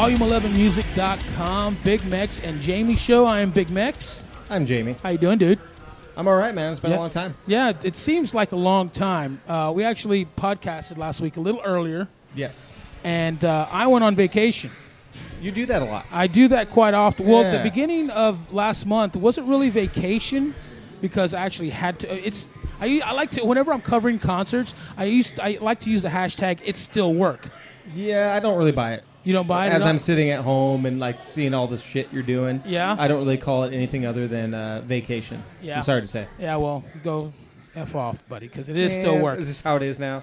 Volume11music.com, BigMex and Jamie show. I am BigMex. I'm Jamie. How you doing, dude? I'm all right, man. It's been a long time. Yeah, it seems like a long time. We actually podcasted last week a little earlier. Yes. And I went on vacation. You do that a lot. I do that quite often. Yeah. Well, the beginning of last month wasn't really vacation because I actually had to. I like to, whenever I'm covering concerts, I like to use the hashtag It's Still Work. Yeah, I don't really buy it. You don't buy it? As I'm sitting at home and like seeing all the shit you're doing. Yeah. I don't really call it anything other than vacation. Yeah. I'm sorry to say. Yeah, well, go F off, buddy, because it is still work. Is this how it is now?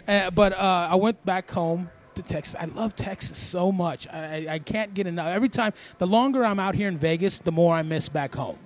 But I went back home to Texas. I love Texas so much. I can't get enough. Every time, the longer I'm out here in Vegas, the more I miss back home.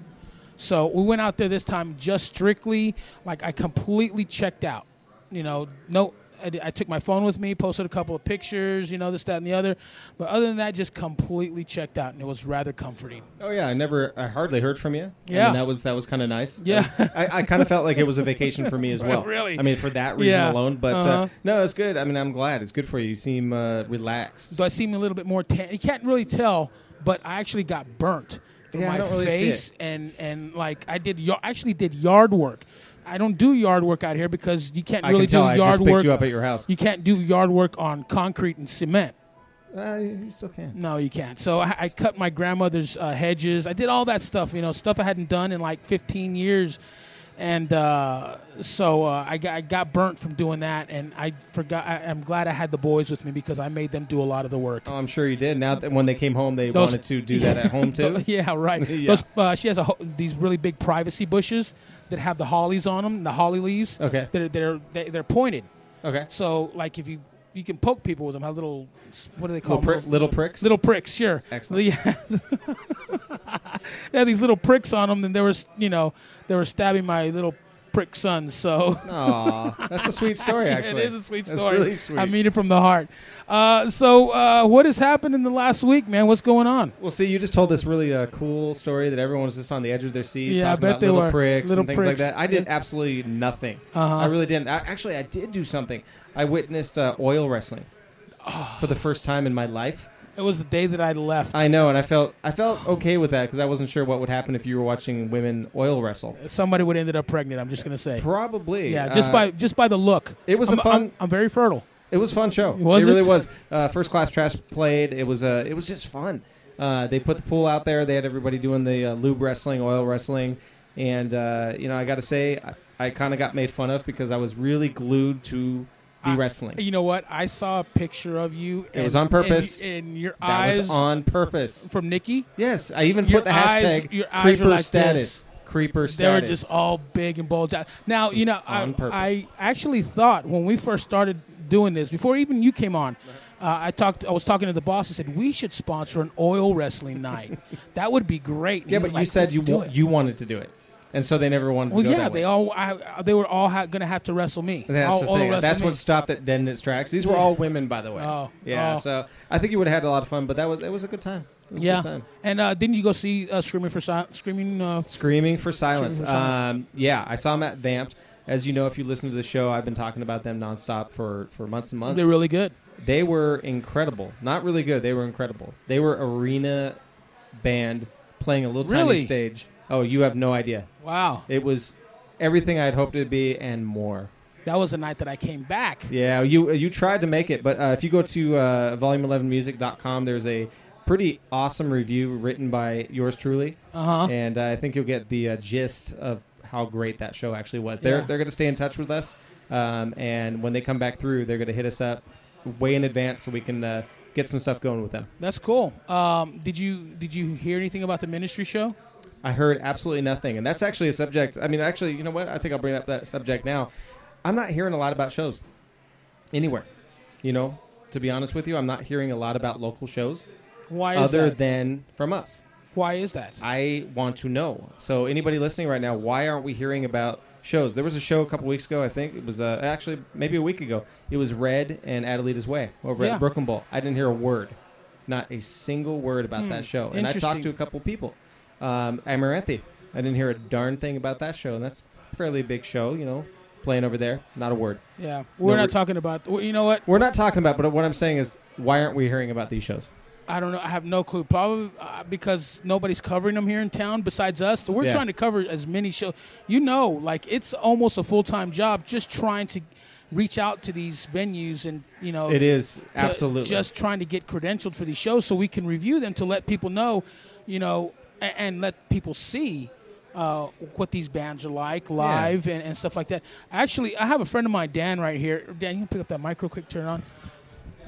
So we went out there this time just strictly, like I completely checked out. You know, I took my phone with me, posted a couple of pictures, this, that, and the other. But other than that, just completely checked out, and it was rather comforting. Oh, yeah. I hardly heard from you. Yeah. I mean, that was kind of nice. Yeah. I kind of felt like it was a vacation for me as well. Really? I mean, for that reason alone. But no, it's good. I mean, I'm glad. It's good for you. You seem relaxed. Do I seem a little bit more tan? You can't really tell, but I actually got burnt from my face. And like, I actually did yard work. I don't do yard work out here because you can't really do yard work. I just picked you up at your house. You can't do yard work on concrete and cement. You still can. No, you can't. So I cut my grandmother's hedges. I did all that stuff, stuff I hadn't done in like 15 years. And so I got burnt from doing that, and I forgot. I'm glad I had the boys with me because I made them do a lot of the work. Oh, I'm sure you did. Now that when they came home, they wanted to do that at home too. Yeah, right. Yeah. She has these really big privacy bushes that have the hollies on them, the holly leaves. Okay. They're pointed. Okay. So like if you can poke people with them, have little, what do they call them? Little pricks? Little pricks, sure. Excellent. Yeah. They had these little pricks on them, and they were stabbing my little prick sons. So, aw, that's a sweet story. Actually, it is a sweet story. That's really sweet. I mean it from the heart. So, what has happened in the last week, man? What's going on? Well, see, you just told this really cool story that everyone was just on the edge of their seat. Yeah, talking I bet about they little were. pricks Little and things pricks. like that. I did absolutely nothing. I really didn't. I did do something. I witnessed oil wrestling for the first time in my life. It was the day that I left. I know, and I felt okay with that because I wasn't sure what would happen if you were watching women oil wrestle. Somebody would end up pregnant. I'm just going to say. Probably. Yeah, just by the look. It was I'm very fertile. It was a fun show. It really was. First Class Trash played. It was just fun. They put the pool out there. They had everybody doing the lube wrestling, oil wrestling, and I got to say, I kind of got made fun of because I was really glued to the wrestling. You know what? I saw a picture of you. It was on purpose. And your eyes. That was on purpose. From Nikki? Yes. I even put the hashtag creeper like status. This. Creeper status. They were just all big and bulged out. Now, I actually thought when we first started doing this, before even you came on, I was talking to the boss. I said, we should sponsor an oil wrestling night. That would be great. And yeah, but you said you wanted to do it. And so they never wanted to go that way. They were all going to have to wrestle me. That's the thing. That's what stopped it dead in its tracks. These were all women, by the way. So I think you would have had a lot of fun, but it was a good time. It was a good time. And didn't you go see Screaming for Silence? Screaming for Silence. Yeah, I saw them at Vamped. As you know, if you listen to the show, I've been talking about them nonstop for months and months. They're really good. They were incredible. Not really good. They were incredible. They were arena band playing a little tiny stage. Oh, you have no idea. Wow. It was everything I had hoped it would be and more. That was the night that I came back. Yeah, you tried to make it, but if you go to volume11music.com, there's a pretty awesome review written by yours truly. And I think you'll get the gist of how great that show actually was. They're going to stay in touch with us, and when they come back through, they're going to hit us up way in advance so we can get some stuff going with them. That's cool. Did you hear anything about the ministry show? I heard absolutely nothing, and that's actually a subject. I mean, actually, you know what? I think I'll bring up that subject now. I'm not hearing a lot about shows anywhere. To be honest with you, I'm not hearing a lot about local shows. Why is other that? than from us. Why is that? I want to know. So anybody listening right now, why aren't we hearing about shows? There was a show a couple weeks ago, I think. It was actually maybe a week ago. It was Red and Adelita's Way over at Brooklyn Bowl. I didn't hear a word. Not a single word about that show. And I talked to a couple people. Amaranthi. I didn't hear a darn thing about that show. And that's a fairly big show, playing over there. Not a word. Yeah, we're not talking about. You know what? We're not talking about. But what I'm saying is, why aren't we hearing about these shows? I don't know. I have no clue. Probably because nobody's covering them here in town besides us. So we're trying to cover as many shows. Like it's almost a full-time job just trying to reach out to these venues and, It is, absolutely. Just trying to get credentialed for these shows so we can review them to let people know, and let people see what these bands are like live and stuff like that. Actually, I have a friend of mine, Dan, right here. Dan, you can pick up that mic real quick, turn it on.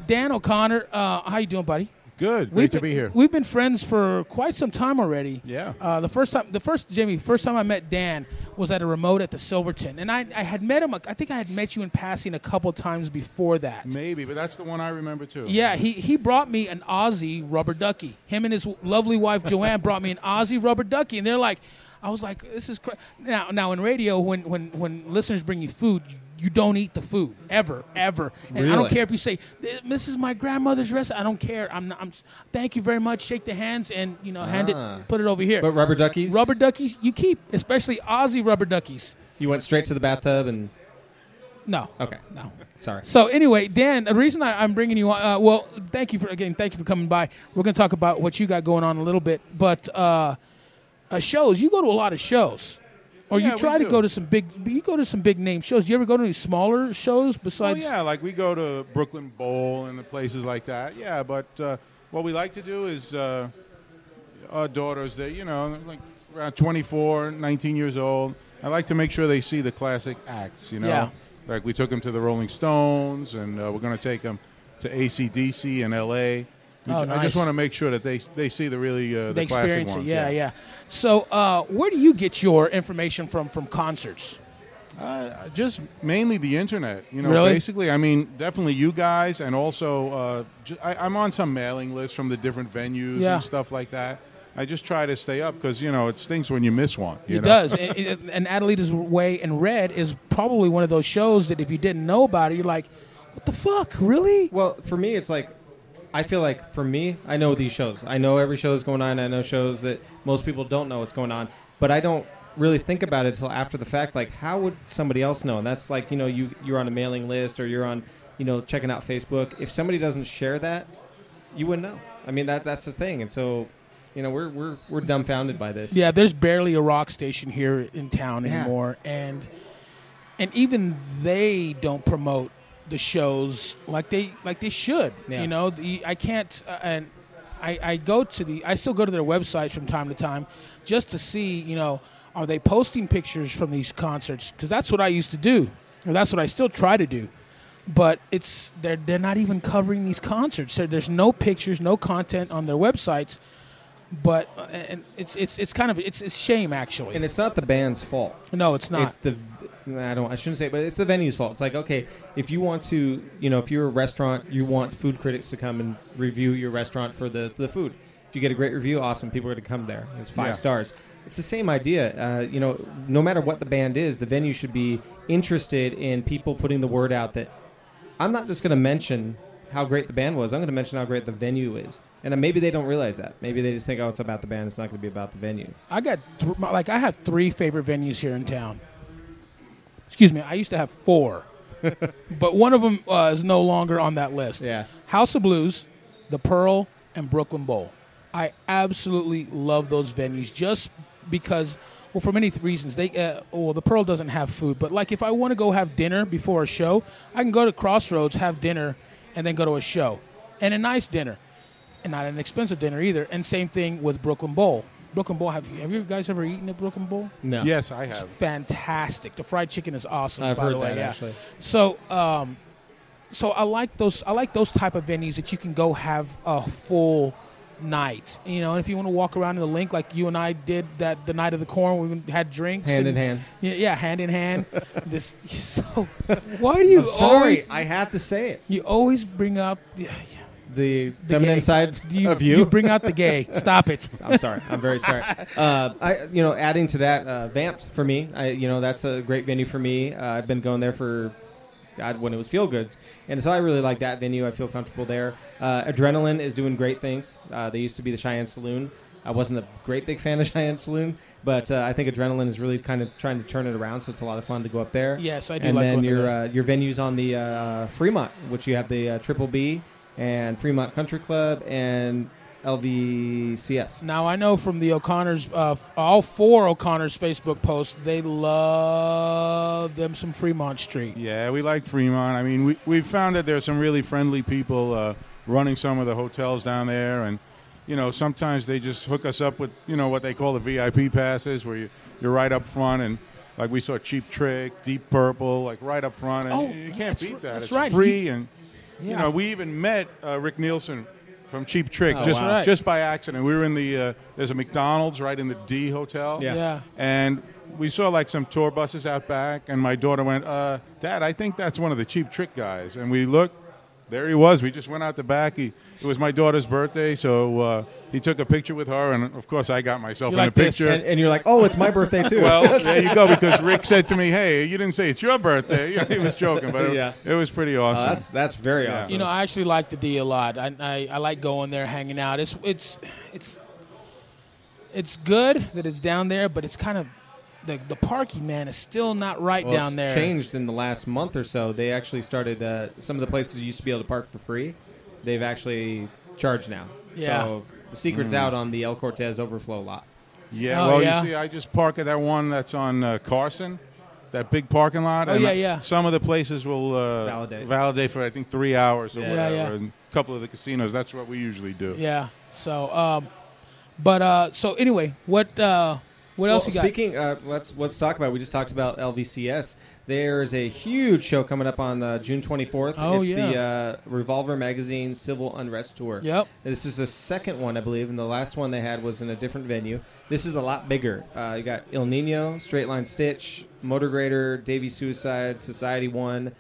Dan O'Connor, how you doing, buddy? Good. Great to be here. We've been friends for quite some time already. Yeah. The first time I met Dan was at a remote at the Silverton, and I had met him. I think I had met you in passing a couple times before that. Maybe, but that's the one I remember too. Yeah, he brought me an Aussie rubber ducky. Him and his lovely wife Joanne brought me an Aussie rubber ducky, and they're like, I was like, this is crazy. Now in radio, when listeners bring you food, you don't eat the food ever. And really? I don't care if you say, "This is my grandmother's recipe." I don't care. I'm thank you very much. Shake the hands and hand it, put it over here. But rubber duckies, you keep, especially Aussie rubber duckies. You went straight to the bathtub and. No. Okay. No. Sorry. So anyway, Dan, the reason I'm bringing you on, thank you for coming by. We're going to talk about what you got going on a little bit, but shows. You go to a lot of shows. Or you try to go to some big name shows. You ever go to any smaller shows besides? Oh, yeah, like we go to Brooklyn Bowl and the places like that. Yeah, but what we like to do is our daughters, they like around 24, 19 years old. I like to make sure they see the classic acts. Yeah. Like we took them to the Rolling Stones, and we're going to take them to AC/DC in L.A. Nice. I just want to make sure that they see the really the classic experience ones. It. Yeah. So where do you get your information from concerts? Just mainly the internet. Really? Basically, I mean, definitely you guys, and also I'm on some mailing list from the different venues and stuff like that. I just try to stay up because, it stinks when you miss one. It does. And Adelita's Way in Red is probably one of those shows that if you didn't know about it, you're like, what the fuck? Really? Well, for me, it's like, I feel like, for me, I know these shows. I know every show is going on. I know shows that most people don't know what's going on. But I don't really think about it until after the fact. Like, how would somebody else know? And that's like, you're on a mailing list or you're on, checking out Facebook. If somebody doesn't share that, you wouldn't know. I mean, that's the thing. And so, we're dumbfounded by this. Yeah, there's barely a rock station here in town anymore. And even they don't promote the shows like they should. Yeah. I can't and I still go to their websites from time to time just to see, are they posting pictures from these concerts? Because that's what I used to do, or that's what I still try to do. But they're not even covering these concerts. There's no pictures, no content on their websites. But and it's kind of a shame, actually. And it's not the band's fault. No, it's not. It's I shouldn't say it, but it's the venue's fault. It's like, okay, if you want to, if you're a restaurant, you want food critics to come and review your restaurant for the food. If you get a great review, awesome, people are going to come there. It's 5 stars. It's the same idea. No matter what the band is, the venue should be interested in people putting the word out that I'm not just going to mention how great the band was. I'm going to mention how great the venue is. And maybe they don't realize that. Maybe they just think, it's about the band. It's not going to be about the venue. I have 3 favorite venues here in town. Excuse me, I used to have 4. But one of them is no longer on that list. Yeah. House of Blues, the Pearl, and Brooklyn Bowl. I absolutely love those venues just because, for many reasons. The Pearl doesn't have food. But, like, if I want to go have dinner before a show, I can go to Crossroads, have dinner, and then go to a show. And a nice dinner. And not an expensive dinner either. And same thing with Brooklyn Bowl. Brooklyn Bowl, have you guys ever eaten at Brooklyn Bowl? No. Yes, I have. It's fantastic. The fried chicken is awesome. I've by heard the way. that, actually. So I like those. I like those type of venues that you can go have a full night. And if you want to walk around in the link like you and I did that the night of the corn, we had drinks hand in hand. Yeah, hand in hand. Why do you always? I have to say it. You always bring up the feminine side of you. You bring out the gay. Stop it. I'm sorry. I'm very sorry. Adding to that, Vamped for me. That's a great venue for me. I've been going there for God, when it was Feel Goods. And so I really like that venue. I feel comfortable there. Adrenaline is doing great things. They used to be the Cheyenne Saloon. I wasn't a great big fan of Cheyenne Saloon, but I think Adrenaline is really kind of trying to turn it around, so it's a lot of fun to go up there. Yes, I do and like then going there. your venues on the Fremont, which you have the Triple B and Fremont Country Club and LVCS. Now, I know from the O'Connors, all 4 O'Connors Facebook posts, they love them some Fremont Street. Yeah, we like Fremont. I mean, we've found that there's some really friendly people running some of the hotels down there, and sometimes they just hook us up with, what they call the VIP passes, where you're right up front, and like we saw Cheap Trick, Deep Purple, like right up front, and you can't beat that. That's it's right. free, and we even met Rick Nielsen from Cheap Trick just by accident. We were in the there's a McDonald's right in the D Hotel, and we saw like some tour buses out back, and my daughter went, "Dad, I think that's one of the Cheap Trick guys," and we looked. There he was. We just went out the back. It was my daughter's birthday, so he took a picture with her, and of course I got myself in a picture. And you're like, oh, it's my birthday too. Well, there you go, because Rick said to me, hey, you didn't say it's your birthday. He was joking, but it was pretty awesome. That's very awesome. I actually like the D a lot. I like going there, hanging out. It's good that it's down there, but it's kind of the parking, man, is still not right down there. It's changed in the last month or so. They actually started some of the places you used to be able to park for free. They've actually charged now. Yeah. So the secret's out on the El Cortez overflow lot. Yeah. You see, I just park at that one that's on Carson, that big parking lot. Some of the places will validate for I think 3 hours or whatever. Yeah. And a couple of the casinos. That's what we usually do. Yeah. So, so anyway, what else you got? Speaking, let's talk about. We just talked about LVCS. There's a huge show coming up on June 24th. It's the Revolver Magazine Civil Unrest Tour. Yep. This is the second one, I believe, and the last one they had was in a different venue. This is a lot bigger. You got Il Nino, Straight Line Stitch, Motor Grader, Davey Suicide, Society 1,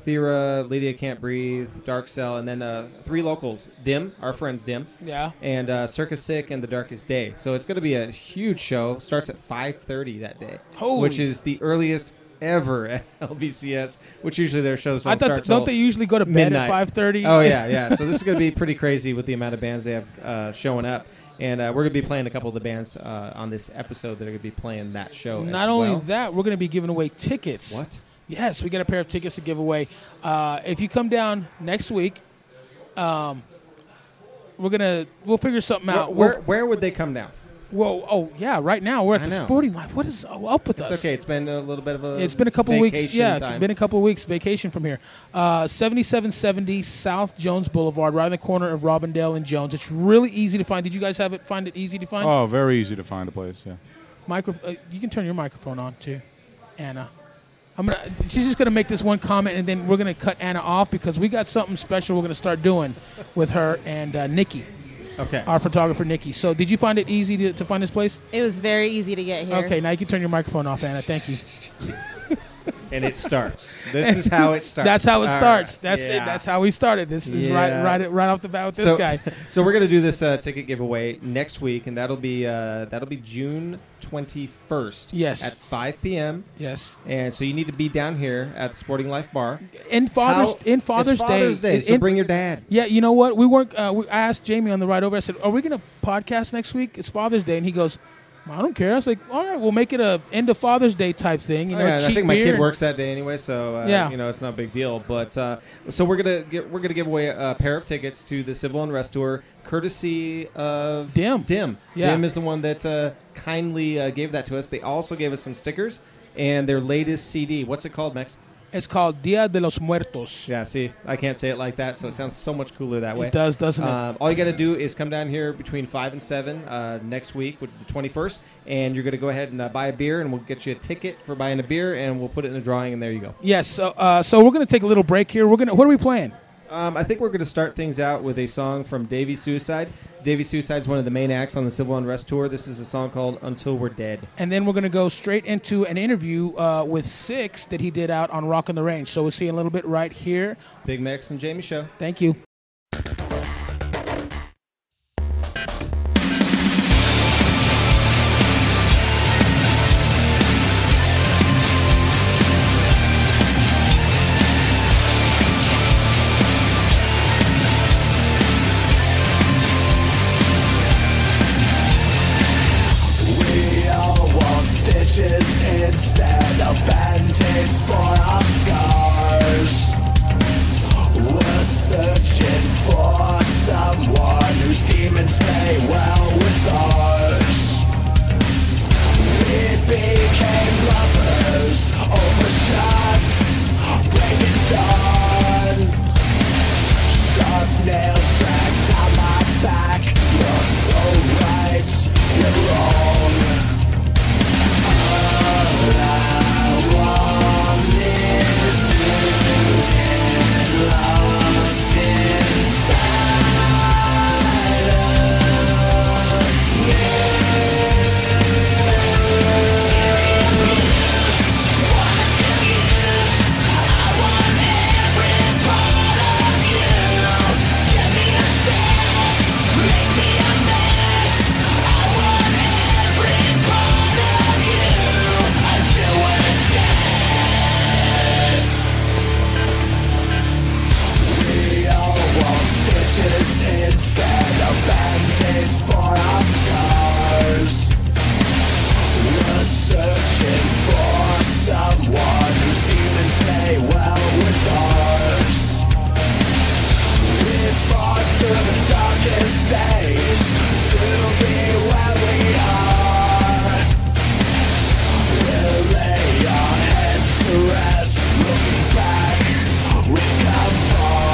Thera, Lydia Can't Breathe, Dark Cell, and then 3 locals. Dim, our friends Dim. Yeah. And Circus Sick and The Darkest Day. So it's going to be a huge show. Starts at 5:30 that day, which is the earliest ever at LVCS, which usually their shows don't start till don't they usually go to bed at 5:30? Oh, yeah. So this is going to be pretty crazy with the amount of bands they have showing up. And we're going to be playing a couple of the bands on this episode that are going to be playing that show. Not only that, we're going to be giving away tickets. What? Yes, we got a pair of tickets to give away. If you come down next week, we'll figure something out. Where would they come down? Well, right now we're at the Sporting Life. What is up with us? It's okay. It's been a little bit of a It's been a couple of weeks. Yeah, time. It's been a couple of weeks vacation from here. 7770 South Jones Boulevard, right on the corner of Robindale and Jones. It's really easy to find. Did you guys find it easy to find? Oh, very easy to find a place, yeah. You can turn your microphone on, too, Anna. She's just going to make this one comment, and then we're going to cut Anna off because we got something special we're going to start doing with her and Nikki. Okay. Our photographer, Nikki. So did you find it easy to find this place? It was very easy to get here. Okay, now you can turn your microphone off, Anna. Thank you. And it starts. This is how it starts. That's how it starts. Right. That's it. That's how we started. This is right off the bat with this guy. So we're gonna do this ticket giveaway next week, and that'll be June 21st. Yes. At 5 p.m. Yes. And so you need to be down here at the Sporting Life Bar. In Father's Day. So bring your dad. Yeah. You know what? We weren't. I asked Jamie on the ride over. I said, "Are we gonna podcast next week? It's Father's Day," and he goes, I don't care. I was like, all right, we'll make it a end of Father's Day type thing. I think my kid works that day anyway, so it's not a big deal. But so we're gonna give away a pair of tickets to the Civil Unrest Tour, courtesy of Dim. Yeah. Dim is the one that kindly gave that to us. They also gave us some stickers and their latest CD. What's it called, Mex? It's called Dia de los Muertos. Yeah, see, I can't say it like that, so it sounds so much cooler that way. It does, doesn't it? All you got to do is come down here between 5 and 7 next week, the 21st, and you're going to go ahead and buy a beer, and we'll get you a ticket for buying a beer, and we'll put it in the drawing, and there you go. Yes, so we're going to take a little break here. What are we playing? I think we're going to start things out with a song from Davey Suicide. Davey Suicide is one of the main acts on the Civil Unrest Tour. This is a song called Until We're Dead. And then we're going to go straight into an interview with Six that he did out on Rock on the Range. So we'll see you in a little bit right here. BigMex and Jamie Show. Thank you. of band-aids for our scars. We're searching for someone whose demons may well with ours. We became lovers over shots, breaking dawn. Sharp nails dragged down my back. You're so right, you're wrong. All I want is to get lost inside of you. Instead of band-aids for our scars. We're searching for someone whose demons may well with ours. We fought through the darkest days to be where we are. We'll lay our heads to rest, looking back, we've come far.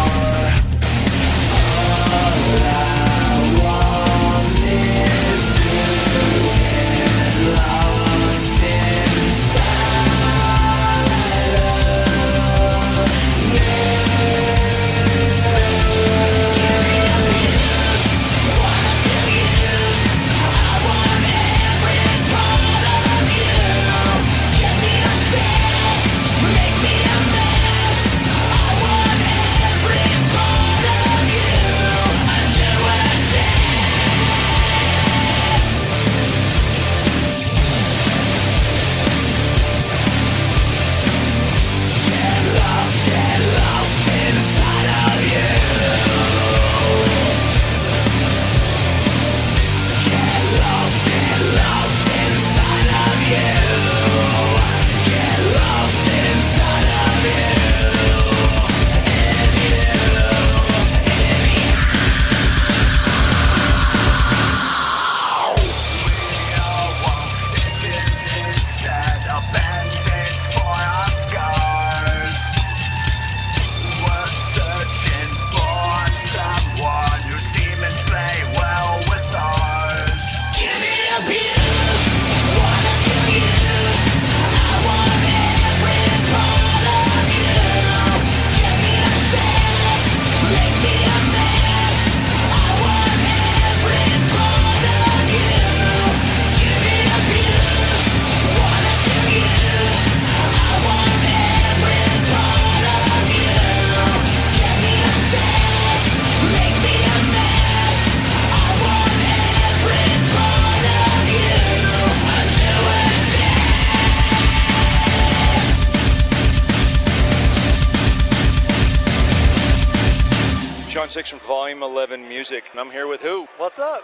From Volume 11 Music. And I'm here with who? What's up?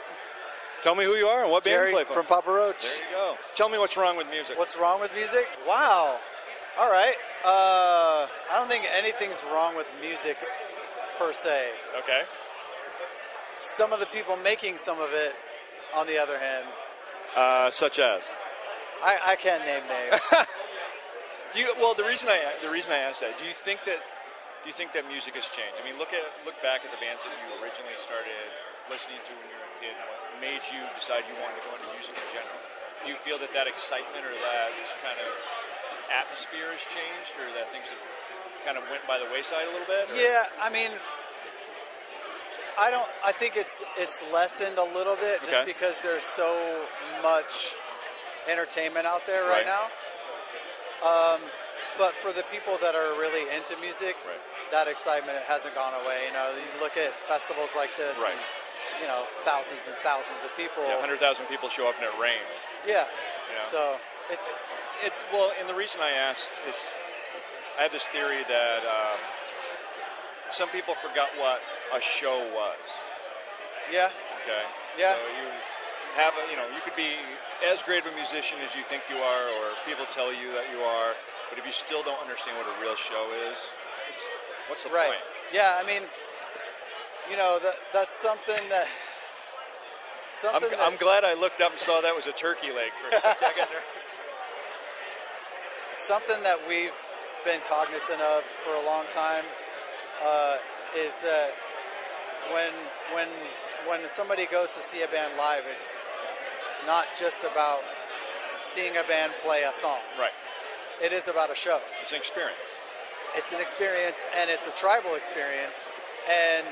Tell me who you are and what band Jerry you play for. from Papa Roach. There you go. Tell me what's wrong with music. What's wrong with music? Wow. All right. I don't think anything's wrong with music per se. Okay. Some of the people making some of it, on the other hand. Such as? I can't name names. Well, the reason I asked that, do you think that music has changed? I mean, look back at the bands that you originally started listening to when you were a kid. What made you decide you wanted to go into music in general? Do you feel that excitement or that kind of atmosphere has changed, or that things have kind of went by the wayside a little bit? Or? Yeah, I mean, I think it's lessened a little bit just because there's so much entertainment out there right now. But for the people that are really into music, that excitement hasn't gone away. You know, you look at festivals like this, and, you know, thousands and thousands of people. Yeah, 100,000 people show up and it rains. Yeah. You know? So well, and the reason I asked is I have this theory that some people forgot what a show was. Yeah. Okay. Yeah. So you have you could be as great of a musician as you think you are, or people tell you that you are, but if you still don't understand what a real show is, what's the point? Yeah, I mean, you know, that's something that... I'm glad I looked up and saw that was a turkey leg for a second. I got nervous. Something that we've been cognizant of for a long time is that when somebody goes to see a band live, it's not just about seeing a band play a song. Right. It is about a show. It's an experience. It's an experience, and it's a tribal experience. And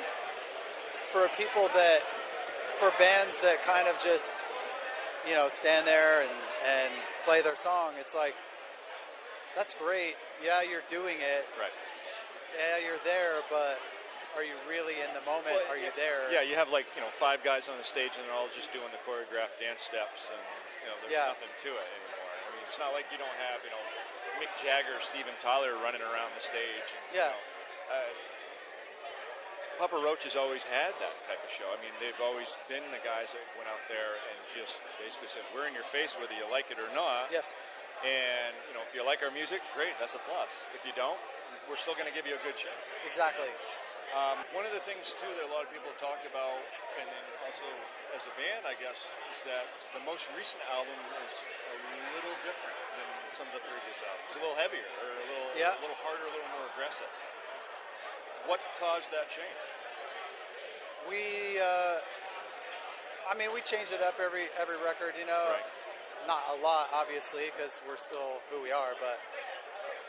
for bands that kind of just, you know, stand there and play their song, it's like, that's great. Yeah, you're doing it. Right. Yeah, you're there, but are you really in the moment? Are you there? Yeah, you have like, you know, 5 guys on the stage and they're all just doing the choreographed dance steps, and, you know, there's nothing to it anymore. I mean, it's not like you don't have, you know, Mick Jagger, Steven Tyler running around the stage. And, you know, Papa Roach has always had that type of show. I mean, they've always been the guys that went out there and just basically said, we're in your face whether you like it or not. Yes. And, you know, if you like our music, great, that's a plus. If you don't, we're still going to give you a good show. Exactly. One of the things, too, that a lot of people have talked about, and then also as a band, I guess, is that the most recent album is a little different than some of the previous albums. A little heavier, or a little harder, a little more aggressive. What caused that change? We changed it up every record, you know. Right. Not a lot, obviously, because we're still who we are, but,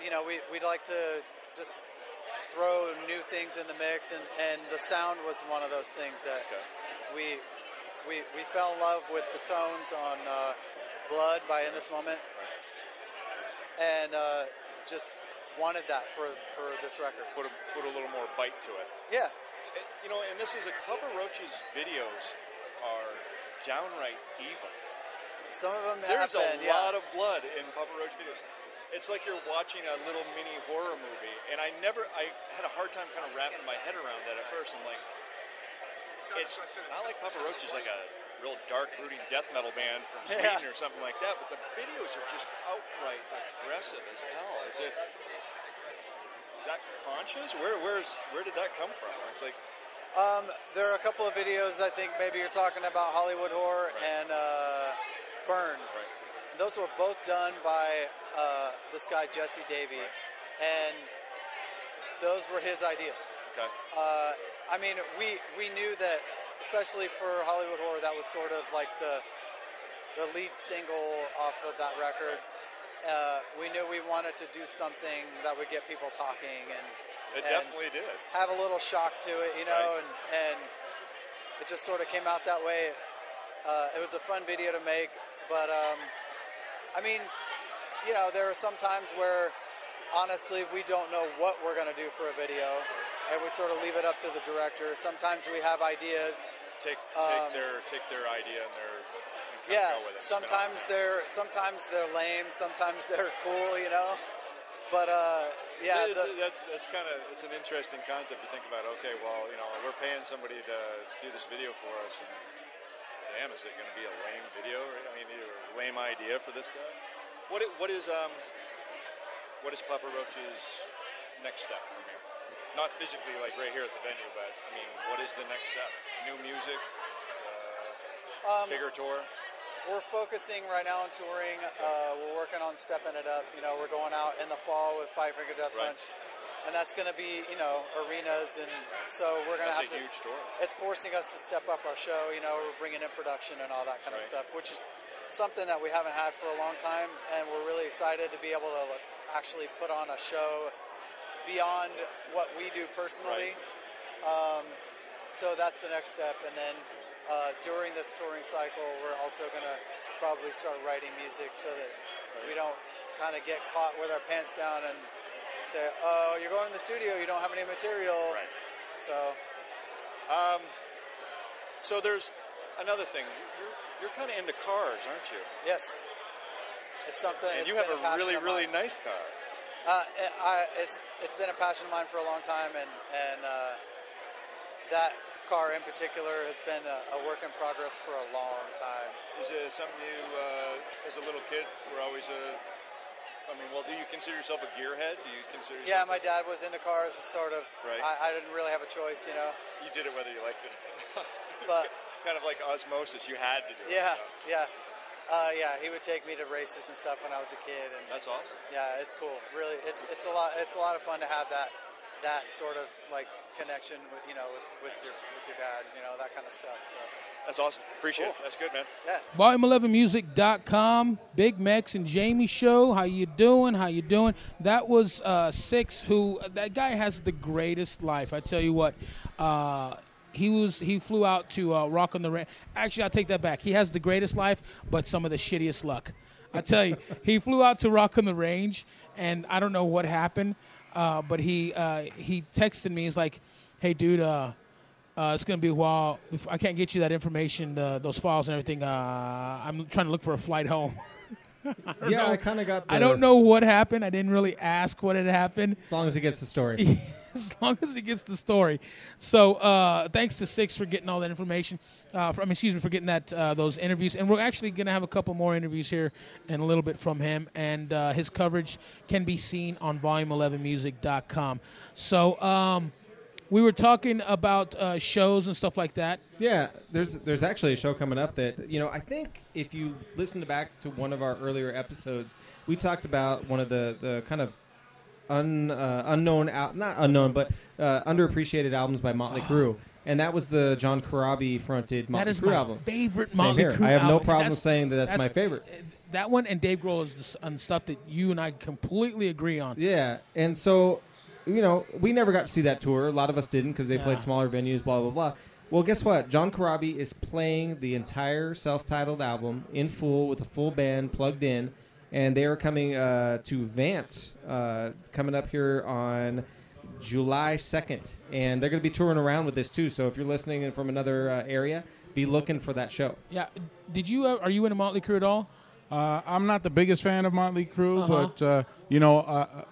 you know, we'd like to just throw new things in the mix, and the sound was one of those things that we fell in love with the tones on Blood by In This Moment, and just wanted that for this record. Put a little more bite to it. Yeah. You know, and this is Papa Roach's videos are downright evil. Some of them There's a lot of blood in Papa Roach videos. It's like you're watching a little mini horror movie, and I had a hard time kind of wrapping my head around that at first. I'm like, it's not like Papa Roach is like a real dark, brooding death metal band from Sweden or something like that, but the videos are just outright aggressive as hell. Is that conscious? Where did that come from? It's like, there are a couple of videos. I think maybe you're talking about Hollywood Horror and Burn. Right. Those were both done by this guy Jesse Davey, and those were his ideas. Okay. I mean, we knew that, especially for Hollywood Horror, that was sort of like the lead single off of that record. We knew we wanted to do something that would get people talking, and it definitely did. Have a little shock to it, you know, and it just sort of came out that way. It was a fun video to make, but I mean, you know, there are some times where honestly we don't know what we're going to do for a video, and we sort of leave it up to the director. Sometimes we have ideas. Take their idea and yeah. Go with it. Sometimes they're lame. Sometimes they're cool. You know. But yeah. That's kind of it's an interesting concept to think about. Okay, well, you know, we're paying somebody to do this video for us, and damn, is it going to be a lame video? I mean, a lame idea for this guy? What is Papa Roach's next step from here? Not physically, like right here at the venue, but I mean, what is the next step? New music, bigger tour. We're focusing right now on touring. We're working on stepping it up. You know, we're going out in the fall with Five Finger Death Punch, and that's going to be, you know, arenas, and so we're going to have a huge tour. It's forcing us to step up our show. You know, we're bringing in production and all that kind of stuff, which is something that we haven't had for a long time, and we're really excited to be able to actually put on a show beyond what we do personally. So that's the next step, and then during this touring cycle, we're also going to probably start writing music so that we don't kind of get caught with our pants down and say, oh, you're going to the studio, you don't have any material. Right. So there's another thing. You're kind of into cars, aren't you? Yes. It's something. And you have a really nice car. It's been a passion of mine for a long time, and that car in particular has been a work in progress for a long time. Is it something you, as a little kid, were always do you consider yourself a gearhead? Do you consider yourself? Yeah, my dad was into cars, sort of. Right. I didn't really have a choice, you know. You did it whether you liked it. But kind of like osmosis, you had to do it. Yeah. He would take me to races and stuff when I was a kid, and that's awesome. Yeah, it's cool. Really, it's a lot of fun to have that sort of like connection with your dad, that kind of stuff. So. That's awesome. Appreciate it. That's good, man. Yeah. Volume11music.com, BigMex and Jamie show. How you doing? That was Six, who that guy has the greatest life. I tell you what. He flew out to Rock on the Range. Actually, I take that back. He has the greatest life, but some of the shittiest luck. I tell you, he flew out to Rock on the Range, and I don't know what happened, but he texted me. He's like, "Hey, dude, it's gonna be a while. I can't get you that information, those files and everything. I'm trying to look for a flight home." I kind of got. I don't know what happened. I didn't really ask what had happened. As long as he gets the story. As long as he gets the story. So thanks to Six for getting all that information. For getting those interviews. And we're actually going to have a couple more interviews here in a little bit from him. And his coverage can be seen on volume11music.com. So we were talking about shows and stuff like that. Yeah, there's actually a show coming up that, I think if you listen back to one of our earlier episodes, we talked about one of the kind of underappreciated albums by Motley Crue, and that was the John Corabi fronted Motley Crue album. That is my favorite Motley Crue album. I have no problem saying that's my favorite. That one and Dave Grohl is on stuff that you and I completely agree on. Yeah, and so, we never got to see that tour. A lot of us didn't because they played smaller venues, blah, blah, blah. Well, guess what? John Corabi is playing the entire self-titled album in full with a full band plugged in. And they are coming to Vamped, coming up here on July 2nd. And they're going to be touring around with this, too. So if you're listening from another area, be looking for that show. Yeah. Are you into Motley Crue at all? I'm not the biggest fan of Motley Crue, but,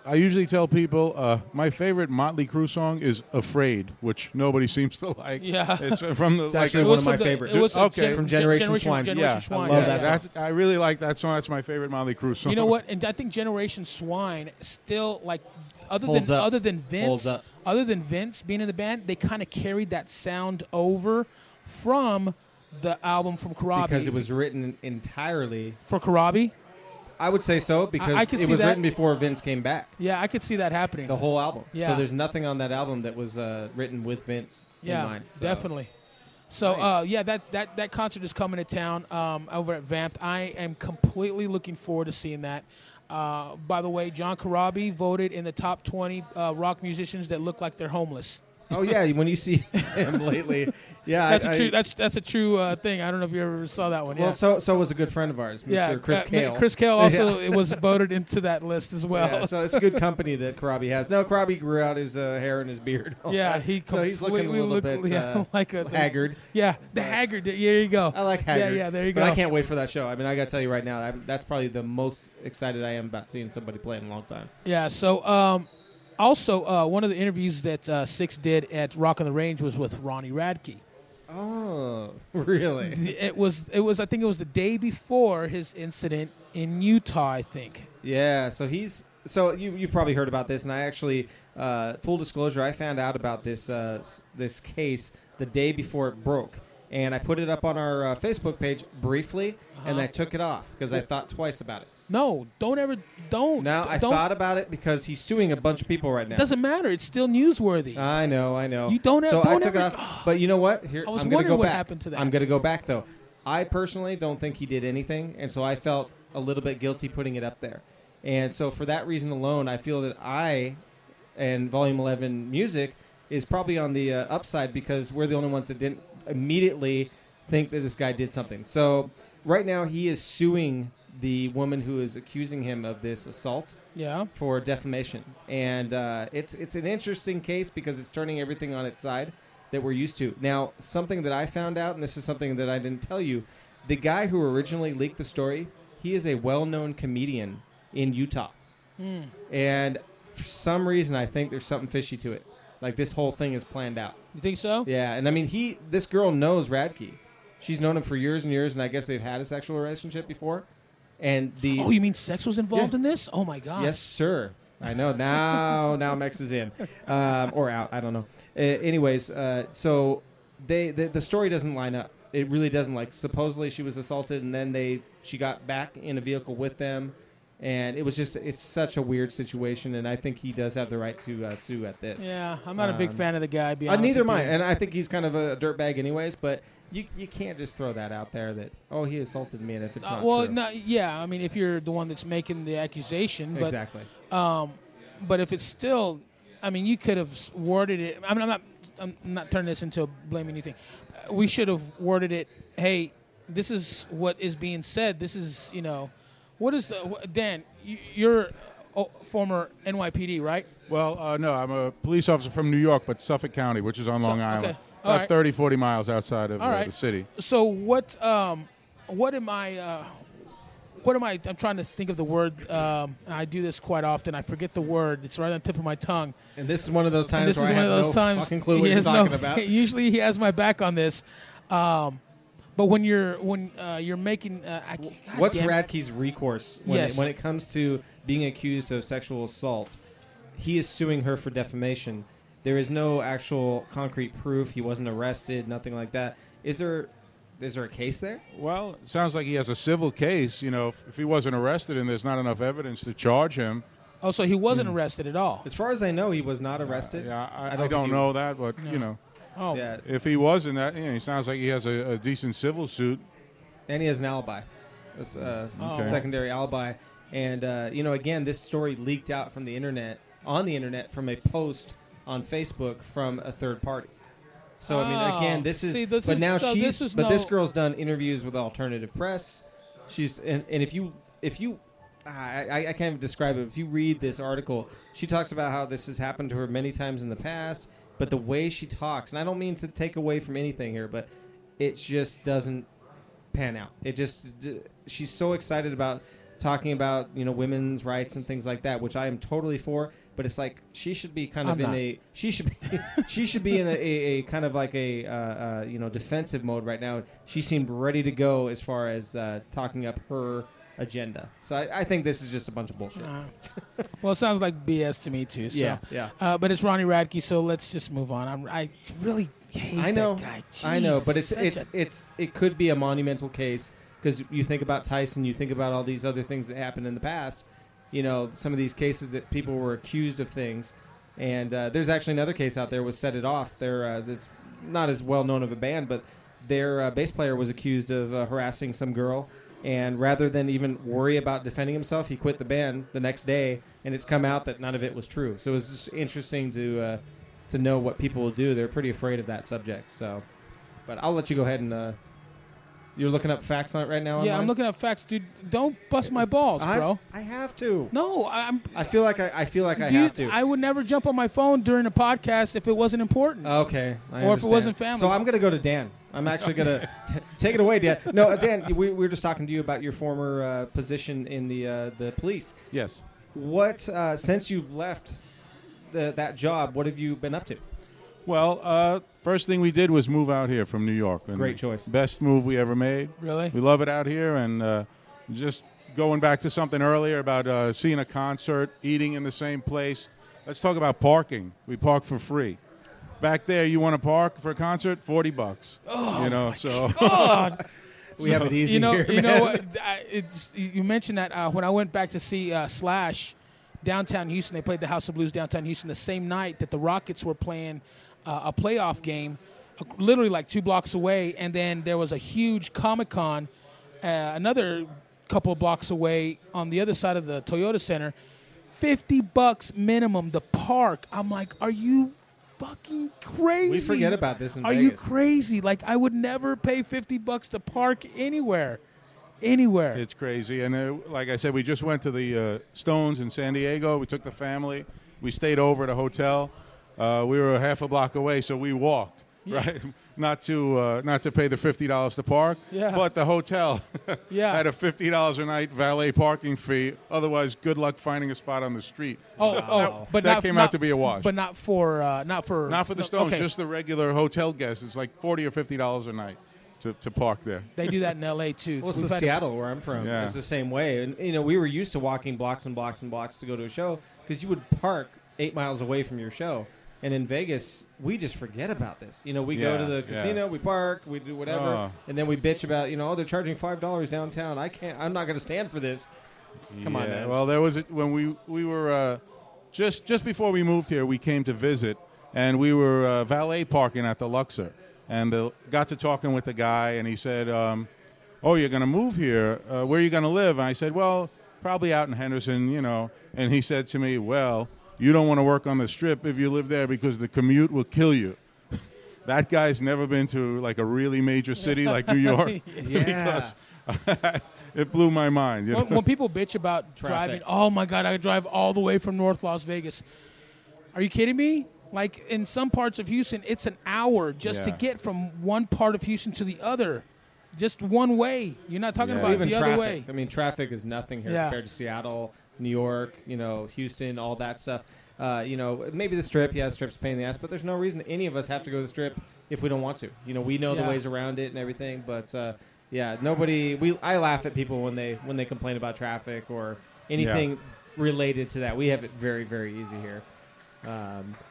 I usually tell people my favorite Motley Crue song is Afraid, which nobody seems to like. Yeah. It's from the... It's actually one of my favorites. It was from Generation Swine. Generation Swine. I love that song. I really like that song. That's my favorite Motley Crue song. You know what? And I think Generation Swine still, like, other than Vince being in the band, they kind of carried that sound over from the album from Corabi. Because it was written entirely... For Corabi? I would say so, because it was written before Vince came back. Yeah, I could see that happening. The whole album. Yeah. So there's nothing on that album that was written with Vince in mind. So. Definitely. So, nice. That concert is coming to town over at Vamped. I am completely looking forward to seeing that. By the way, John Corabi voted in the top 20 rock musicians that look like they're homeless. Oh yeah, when you see him lately, yeah, that's a true thing. I don't know if you ever saw that one. Well, yeah. so was a good friend of ours, Mr. Chris Cale. Chris Cale also was voted into that list as well. Yeah, so it's good company that Corabi has. No, Corabi grew out his hair and his beard. Yeah, so he's looking a little bit like haggard. Yeah, the haggard. There you go. I like haggard. Yeah, there you go. But I can't wait for that show. I mean, I got to tell you right now, that's probably the most excited I am about seeing somebody play in a long time. Yeah. So. Also, one of the interviews that Six did at Rock on the Range was with Ronnie Radke. Oh, really? It was. I think it was the day before his incident in Utah. I think. Yeah. So you've probably heard about this, and I actually, full disclosure, I found out about this case the day before it broke, and I put it up on our Facebook page briefly, and I took it off because I thought twice about it. No, don't. Now, I thought about it because he's suing a bunch of people right now. It doesn't matter. It's still newsworthy. I know. You don't So don't I took it off. But you know what? Here, I was I'm going to go what back. happened to that. I'm going to go back, though. I personally don't think he did anything, and so I felt a little bit guilty putting it up there. And so for that reason alone, I feel that I and Volume 11 Music is probably on the upside because we're the only ones that didn't immediately think that this guy did something. So right now he is suing the woman who is accusing him of this assault for defamation. And it's an interesting case because it's turning everything on its side that we're used to. Now, something that I found out, and this is something that I didn't tell you, the guy who originally leaked the story, he is a well-known comedian in Utah. And for some reason, I think there's something fishy to it. Like, this whole thing is planned out. You think so? Yeah, and I mean, this girl knows Radke. She's known him for years and years, and I guess they've had a sexual relationship before. And Oh, you mean sex was involved in this? Oh, my God. Yes, sir. I know. Now Mex is in. Or out. I don't know. Anyways, so the story doesn't line up. It really doesn't. Like, supposedly she was assaulted, and then she got back in a vehicle with them. And it's such a weird situation, and I think he does have the right to sue at this. Yeah, I'm not a big fan of the guy, be honest neither with am I. you. And I think he's kind of a dirtbag anyways, but you can't just throw that out there that, he assaulted me, and if it's not true. No, yeah, I mean, if you're the one that's making the accusation. But, exactly. But if it's still, I mean, you could have worded it. I mean, I'm not turning this into blaming anything. We should have worded it, hey, this is what is being said. This is, what is Dan, you're former NYPD, right? Well, no, I'm a police officer from New York, but Suffolk County, which is on Long Island. Okay. About 30, 40 miles outside of the city. So what am I, I'm trying to think of the word. I do this quite often. I forget the word. It's right on the tip of my tongue. And this is one of those times where I have no fucking clue what you're talking about. Usually he has my back on this. But when you're making, what's Radke's recourse when Yes. when it comes to being accused of sexual assault? He is suing her for defamation. There is no actual concrete proof. He wasn't arrested. Nothing like that. Is there a case there? Well, it sounds like he has a civil case. If he wasn't arrested and there's not enough evidence to charge him. Oh, so he wasn't arrested at all? As far as I know, he was not arrested. I don't know that, but Oh, yeah. if he wasn't, that he sounds like he has a decent civil suit. And he has an alibi. That's secondary alibi. And again, this story leaked out from the internet from a post on Facebook from a third party. So I mean, again, this girl's done interviews with alternative press. If you I can't even describe it. If you read this article, she talks about how this has happened to her many times in the past, but the way she talks, and I don't mean to take away from anything here, but it just doesn't pan out. She's so excited about talking about women's rights and things like that, which I am totally for. But it's like she should be kind of she should be in a kind of like a defensive mode right now. She seemed ready to go as far as talking up her agenda. So I think this is just a bunch of bullshit. Well, it sounds like BS to me too. So. Yeah. But it's Ronnie Radke, so let's just move on. I really hate that guy. I know, but it could be a monumental case because you think about Tyson, you think about all these other things that happened in the past. Some of these cases that people were accused of things. And there's actually another case out there with Set It Off. They're this not as well known of a band, but their bass player was accused of harassing some girl. And rather than even worry about defending himself, he quit the band the next day, and it's come out that none of it was true. So it was just interesting to know what people will do. They're pretty afraid of that subject. So, but I'll let you go ahead and... You're looking up facts on it right now? Yeah, online? I'm looking up facts, dude. Don't bust my balls, bro. I have to. No, I feel like I have to. I would never jump on my phone during a podcast if it wasn't important. Okay, I or understand. if it wasn't family. So I'm going to go to Dan. I'm actually going to take it away, Dan. No, Dan, we were just talking to you about your former position in the police. Yes. What since you've left that job, what have you been up to? Well, first thing we did was move out here from New York. And great choice. Best move we ever made. Really? We love it out here. And just going back to something earlier about seeing a concert, eating in the same place. Let's talk about parking. We park for free. Back there, you want to park for a concert? $40. Oh, so God. We have it easy here. You know what? You mentioned that when I went back to see Slash downtown Houston, they played the House of Blues downtown Houston the same night that the Rockets were playing a playoff game, literally like 2 blocks away, and then there was a huge Comic-Con another couple of blocks away on the other side of the Toyota Center. $50 minimum to park. I'm like, are you fucking crazy? We forget about this in Vegas. Are you crazy? Like, I would never pay $50 to park anywhere. It's crazy. And like I said, we just went to the Stones in San Diego. We took the family. We stayed over at a hotel. We were half a block away, so we walked. right? Not to pay the $50 to park, but the hotel had a $50 a night valet parking fee. Otherwise, good luck finding a spot on the street. But that came out to be a wash. But not for the Stones, just the regular hotel guests. It's like $40 or $50 a night to park there. They do that in L.A. too. Well, it's Seattle where I'm from. It's the same way, and we were used to walking blocks and blocks and blocks to go to a show because you would park 8 miles away from your show. And in Vegas, we just forget about this. We go to the casino, we park, we do whatever, and then we bitch about, they're charging $5 downtown. I'm not going to stand for this. Come on, man. Well, there was when we were just before we moved here, we came to visit, and we were valet parking at the Luxor, and got to talking with the guy, and he said, "Oh, you're going to move here? Where are you going to live?" And I said, "Well, probably out in Henderson, And he said to me, "Well, you don't want to work on the Strip if you live there because the commute will kill you." That guy's never been to like a really major city like New York. Because it blew my mind. When people bitch about driving, oh my God, I drive all the way from North Las Vegas. Are you kidding me? Like in some parts of Houston, it's an hour just to get from one part of Houston to the other. Just one way. You're not talking about even the traffic. other way. I mean, traffic is nothing here compared to Seattle, New York, Houston, all that stuff. Maybe the Strip, the Strip's a pain in the ass, but there's no reason any of us have to go to the Strip if we don't want to. We know the ways around it and everything, but I laugh at people when they complain about traffic or anything related to that. We have it very, very easy here.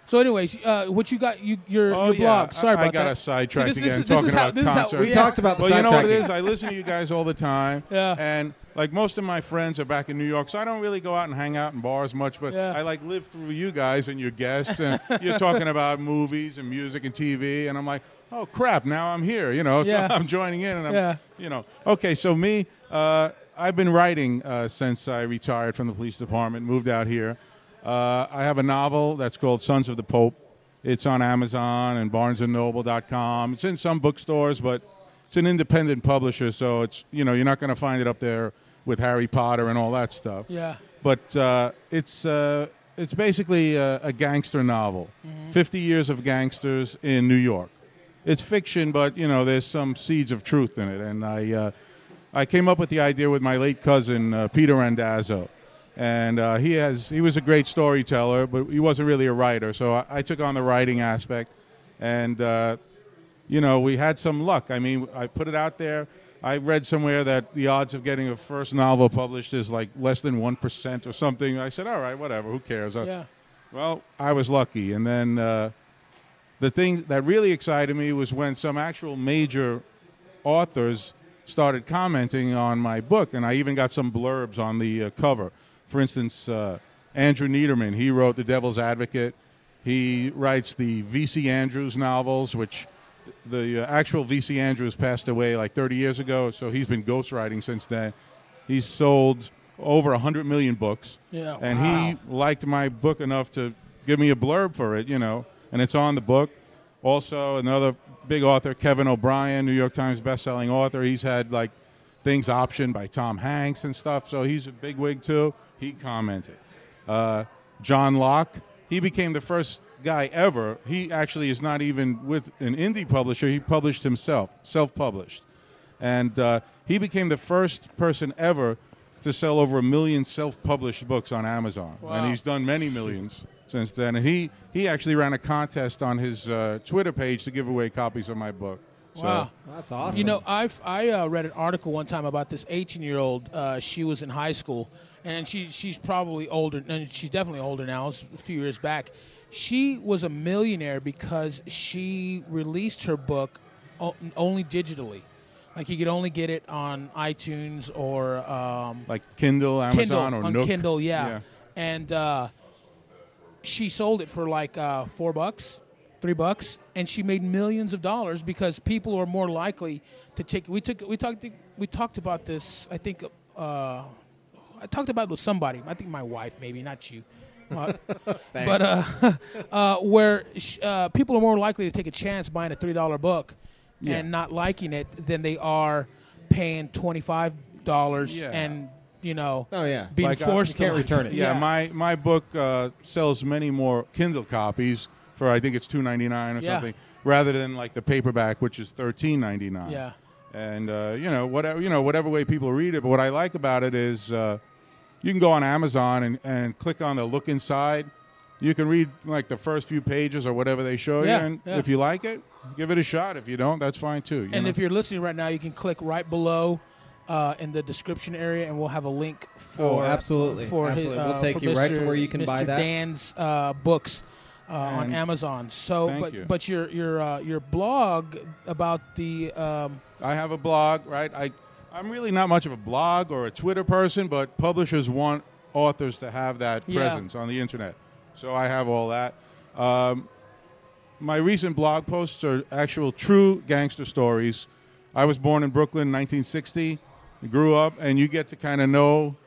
So, anyways, what you got? Your blog. Sorry about that. I got sidetracked again talking about concerts. We talked about the Well, you know what it sidetracking. is? I listen to you guys all the time. And like most of my friends are back in New York, so I don't really go out and hang out in bars much. But I live through you guys and your guests, and you're talking about movies and music and TV, and I'm like, oh crap! Now I'm here, So I'm joining in, and I'm, Okay, so me, I've been writing since I retired from the police department, moved out here. I have a novel that's called Sons of the Pope. It's on Amazon and BarnesandNoble.com. It's in some bookstores, but it's an independent publisher, so it's you're not going to find it up there with Harry Potter and all that stuff. Yeah. But it's basically a gangster novel. 50 years of gangsters in New York. It's fiction, but there's some seeds of truth in it. And I came up with the idea with my late cousin Peter Randazzo. And he was a great storyteller, but he wasn't really a writer. So I took on the writing aspect, and we had some luck. I mean, I put it out there. I read somewhere that the odds of getting a first novel published is like less than 1% or something. I said, all right, whatever, who cares? Well, I was lucky. And then the thing that really excited me was when some actual major authors started commenting on my book, and I even got some blurbs on the cover. For instance, Andrew Niederman, he wrote The Devil's Advocate. He writes the V.C. Andrews novels, which the actual V.C. Andrews passed away like 30 years ago, so he's been ghostwriting since then. He's sold over 100 million books. Yeah, and he liked my book enough to give me a blurb for it, and it's on the book. Also, another big author, Kevin O'Brien, New York Times bestselling author. He's had like things optioned by Tom Hanks and stuff, so he's a big wig too. He commented. John Locke, he became the first guy ever. He actually is not even with an indie publisher. He published himself, self-published. And he became the first person ever to sell over 1 million self-published books on Amazon. Wow. And he's done many millions since then. And he actually ran a contest on his Twitter page to give away copies of my book. Wow, that's awesome. I read an article one time about this 18-year-old. She was in high school, and she's probably older, and she's definitely older now. It was a few years back. She was a millionaire because she released her book only digitally. Like you could only get it on iTunes or like Kindle, Amazon, or on Nook. Kindle, yeah. And she sold it for like $4. $3, and she made millions of dollars because people are more likely to take. We talked about this. I think I talked about it with somebody. I think my wife, maybe not you. But where people are more likely to take a chance buying a $3 book and not liking it than they are paying $25 and being like, forced you can't return it. Yeah, my book sells many more Kindle copies for I think it's $2.99 or something rather than like the paperback, which is $13.99. Yeah. And whatever way people read it. But what I like about it is you can go on Amazon and click on the look inside. You can read like the first few pages or whatever they show you, and if you like it, give it a shot. If you don't, that's fine too. And if you're listening right now, you can click right below in the description area, and we'll have a link for absolutely. We'll take you right to where you can Mr. buy that. Dan's books on Amazon. So, but your blog about the I have a blog, right? I'm really not much of a blog or a Twitter person, but publishers want authors to have that presence on the internet. So I have all that. My recent blog posts are actual true gangster stories. I was born in Brooklyn in 1960. I grew up, and you get to kind of know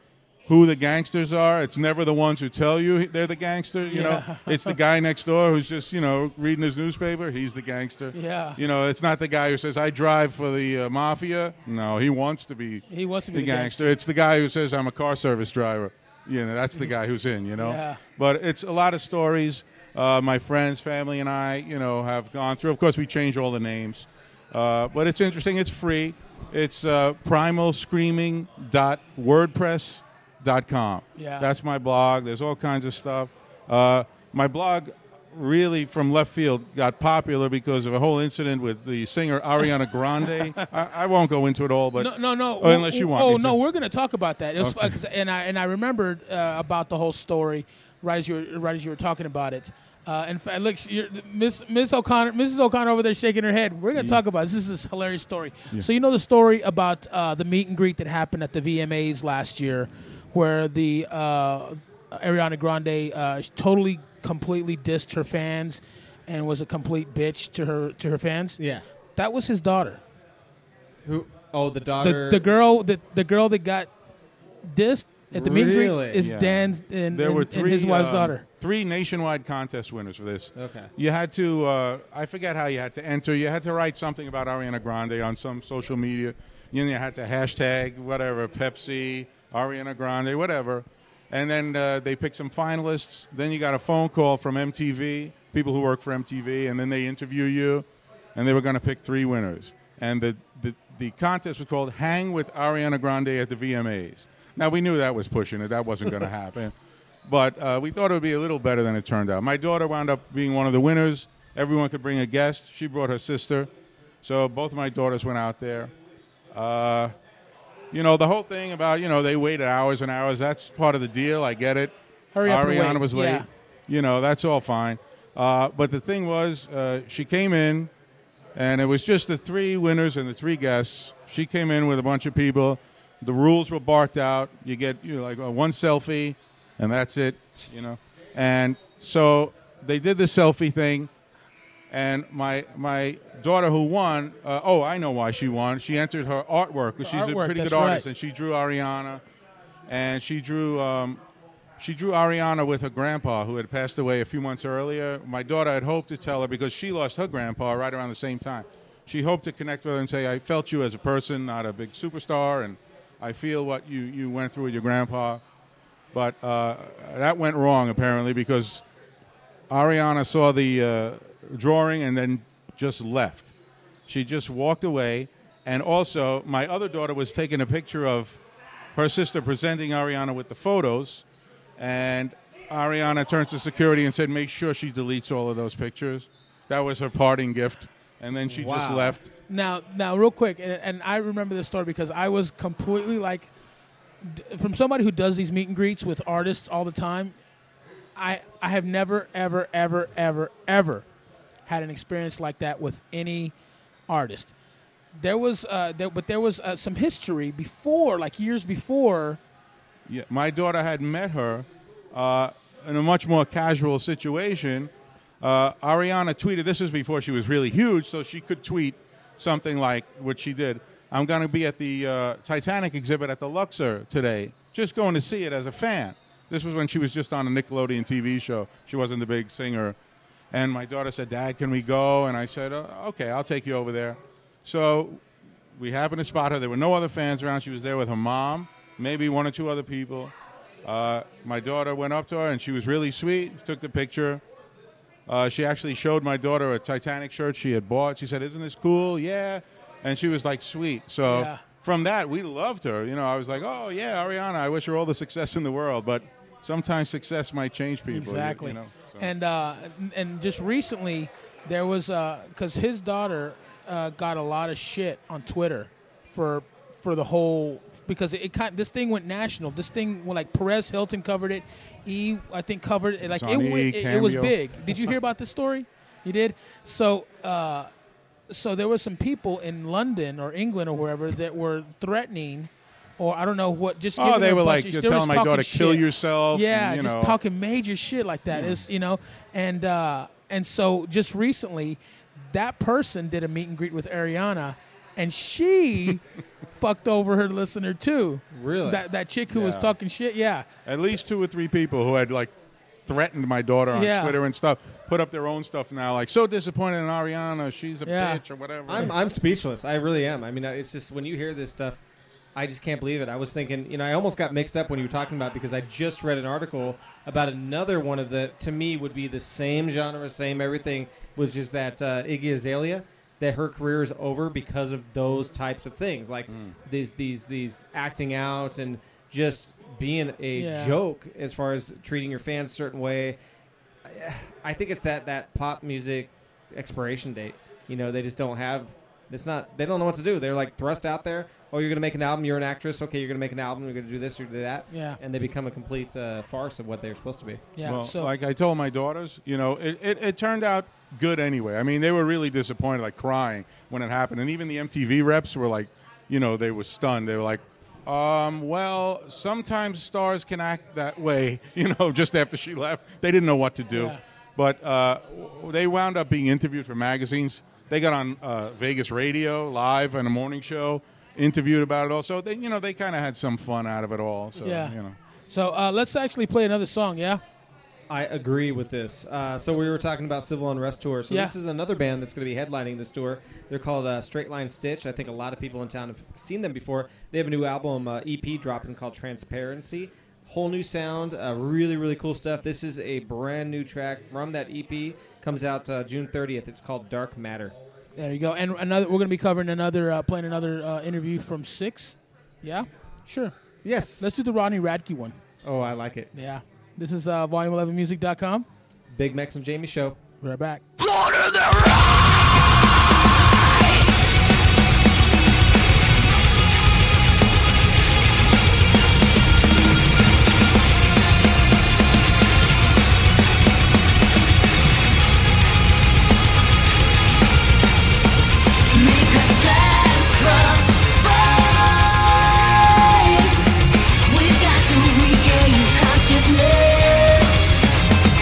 who the gangsters are. It's never the ones who tell you they're the gangster. You know, it's the guy next door who's just, reading his newspaper. He's the gangster. Yeah. It's not the guy who says, I drive for the mafia. No, he wants to be the gangster. It's the guy who says, I'm a car service driver. That's the guy who's in, Yeah. But it's a lot of stories. My friends, family, and I, have gone through. Of course, we change all the names. But it's interesting. It's free. It's primalscreaming.wordpress.com. Yeah. That's my blog. There's all kinds of stuff. My blog really, from left field, got popular because of a whole incident with the singer Ariana Grande. I won't go into it all, but no. Unless you want. No, we're going to talk about that. It was, and I remembered about the whole story right as you were talking about it. In fact, look, Mrs. O'Connor over there shaking her head. We're going to talk about this. This is a hilarious story. Yeah. So you know the story about the meet and greet that happened at the VMAs last year, where the Ariana Grande totally, completely dissed her fans and was a complete bitch to her fans. Yeah, that was his daughter. Who? Oh, the daughter. The girl that got dissed at the meet and greet is Dan's and his wife's daughter. 3 nationwide contest winners for this. Okay. You had to, I forget how you had to enter. You had to write something about Ariana Grande on some social media. You had to hashtag whatever, Pepsi, Ariana Grande, whatever. And then they picked some finalists. Then you got a phone call from MTV, people who work for MTV, and then they interview you, and they were going to pick 3 winners. And the contest was called Hang with Ariana Grande at the VMAs. Now, we knew that was pushing it. That wasn't going to happen. But we thought it would be a little better than it turned out. My daughter wound up being one of the winners. Everyone could bring a guest. She brought her sister. So both of my daughters went out there. The whole thing about, they waited hours and hours, that's part of the deal. I get it. Hurry up and wait. Ariana was late. Yeah. That's all fine. But the thing was, she came in, and it was just the 3 winners and the 3 guests. She came in with a bunch of people. The rules were barked out. You get one selfie, and that's it, And so they did the selfie thing, and my daughter who won, I know why she won. She entered her artwork, because she's a pretty good artist, and she drew Ariana, and she drew Ariana with her grandpa, who had passed away a few months earlier. My daughter had hoped to tell her, because she lost her grandpa right around the same time. She hoped to connect with her and say, I felt you as a person, not a big superstar, and I feel what you went through with your grandpa. But that went wrong, apparently, because Ariana saw the drawing and then just left. She just walked away. And also, my other daughter was taking a picture of her sister presenting Ariana with the photos. And Ariana turns to security and said, make sure she deletes all of those pictures. That was her parting gift. And then she just left. Now, real quick, and I remember this story because I was completely from somebody who does these meet and greets with artists all the time, I have never, ever, ever, ever, ever had an experience like that with any artist. There was some history before, years before. Yeah, my daughter had met her in a much more casual situation. Ariana tweeted, this is before she was really huge, so she could tweet something like what she did. I'm going to be at the Titanic exhibit at the Luxor today, just going to see it as a fan. This was when she was just on a Nickelodeon TV show. She wasn't the big singer. And my daughter said, Dad, can we go? And I said, okay, I'll take you over there. So we happened to spot her. There were no other fans around. She was there with her mom, maybe 1 or 2 other people. My daughter went up to her, and she was really sweet, took the picture. She actually showed my daughter a Titanic shirt she had bought. She said, "Isn't this cool?" Yeah. And she was like, sweet. So from that, we loved her. You know, I was like, oh, yeah, Ariana, I wish her all the success in the world. But sometimes success might change people. Exactly. You know, so. And just recently, there was, because his daughter got a lot of shit on Twitter for the whole, because this thing went national. This thing, like Perez Hilton covered it. I think covered it. Like it was big. Did you hear about this story? You did? So there were some people in London or England or wherever that were threatening, or I don't know what. Just they were like, "You're telling my daughter kill yourself." Yeah, and, just talking major shit like that. Is and so just recently, that person did a meet and greet with Ariana, and she fucked over her listener too. Really? That chick who was talking shit. Yeah. At least 2 or 3 people who had like threatened my daughter on Twitter and stuff put up their own stuff now, like, so disappointed in Ariana, she's a bitch or whatever. I'm speechless. I really am. I mean, it's just when you hear this stuff, I just can't believe it. I was thinking, I almost got mixed up when you were talking about, because I just read an article about another one of the, to me, would be the same genre, same everything, which is that Iggy Azalea, that her career is over because of those types of things, like these acting out and just being a joke as far as treating your fans a certain way. I think it's that pop music expiration date. They just don't have. They don't know what to do. They're like thrust out there. Oh, you're going to make an album. You're an actress. Okay, you're going to make an album. You're going to do this or do that. Yeah. And they become a complete farce of what they're supposed to be. Yeah. Well, so, like I told my daughters, it turned out good anyway. I mean, they were really disappointed, like crying when it happened. And even the MTV reps were like, they were stunned. They were like, well, sometimes stars can act that way, just after she left. They didn't know what to do. Yeah. But they wound up being interviewed for magazines. They got on Vegas radio live on a morning show, interviewed about it all. So they, they kind of had some fun out of it all. So, So let's actually play another song, yeah? I agree with this. So we were talking about Civil Unrest Tour. So this is another band that's going to be headlining this tour. They're called Straight Line Stitch. I think a lot of people in town have seen them before. They have a new album, EP, dropping called Transparency. Whole new sound, really, really cool stuff. This is a brand new track from that EP. Comes out June 30th. It's called Dark Matter. There you go. And we're going to be covering playing another interview from 6. Yeah? Sure. Yes. Let's do the Ronnie Radke one. Oh, I like it. Yeah. This is volume11music.com. BigMex and Jamie show. We're right back. Lord of the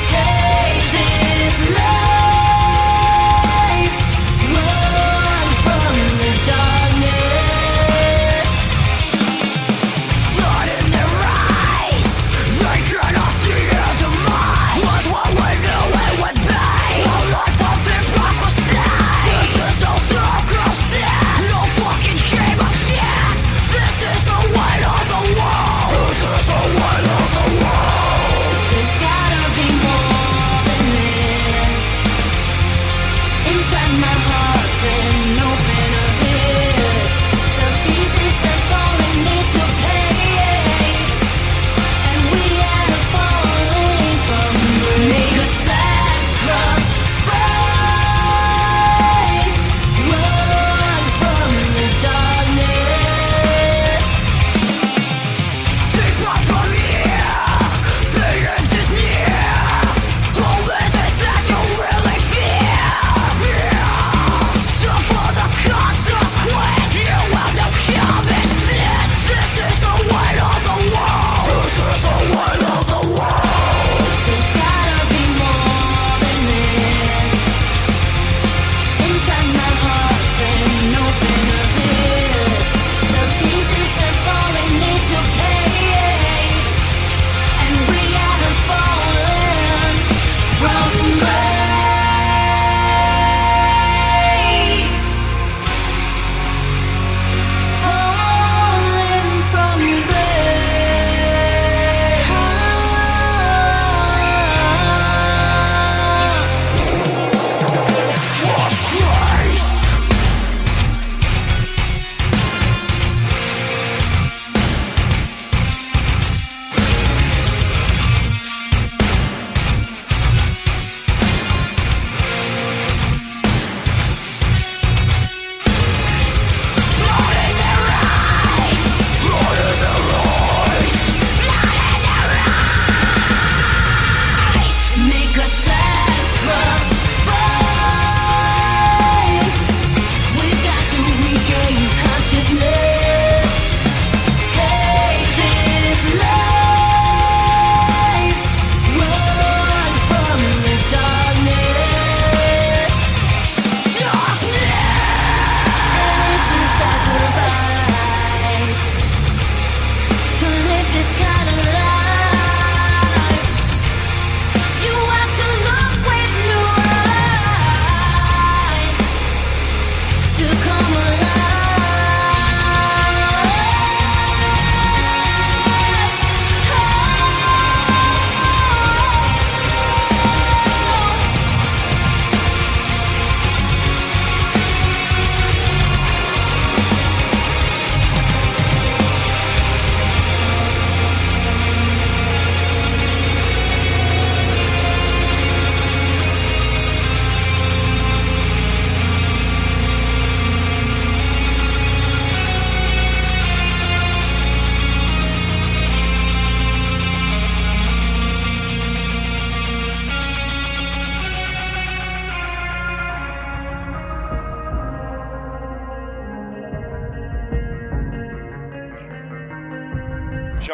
Take this love.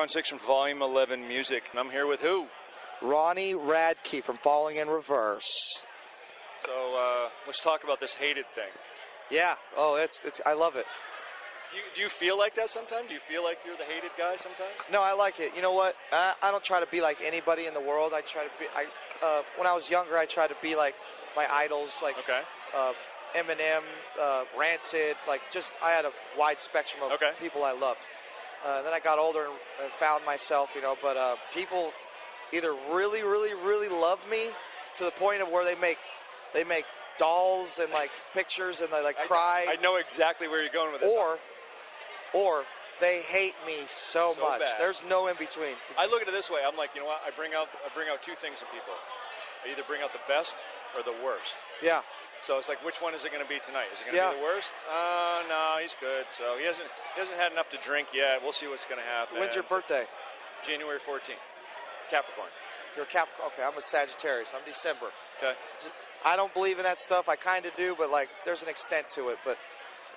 John Six from Volume 11 Music, and I'm here with who? Ronnie Radke from Falling in Reverse. So let's talk about this hated thing. Yeah. Oh, it's. I love it. Do you feel like that sometimes? Do you feel like you're the hated guy sometimes? No, I like it. You know what? I don't try to be like anybody in the world. I try to be. When I was younger, I tried to be like my idols, like Eminem, Rancid. Like I had a wide spectrum of people I loved. Then I got older and found myself, But people either really, really, really love me to the point of where they make dolls and like pictures and they like cry. I know exactly where you're going with this. Or they hate me so much. Bad. There's no in between. I look at it this way. I'm like, you know what? I bring out two things in people. I either bring out the best or the worst. Yeah. So it's like, which one is it going to be tonight? Is it going to be the worst? No, he's good. So he hasn't had enough to drink yet. We'll see what's going to happen. When's your birthday? January 14th. Capricorn. You're a Capricorn. Okay, I'm a Sagittarius. I'm December. Okay. I don't believe in that stuff. I kind of do, but like there's an extent to it. But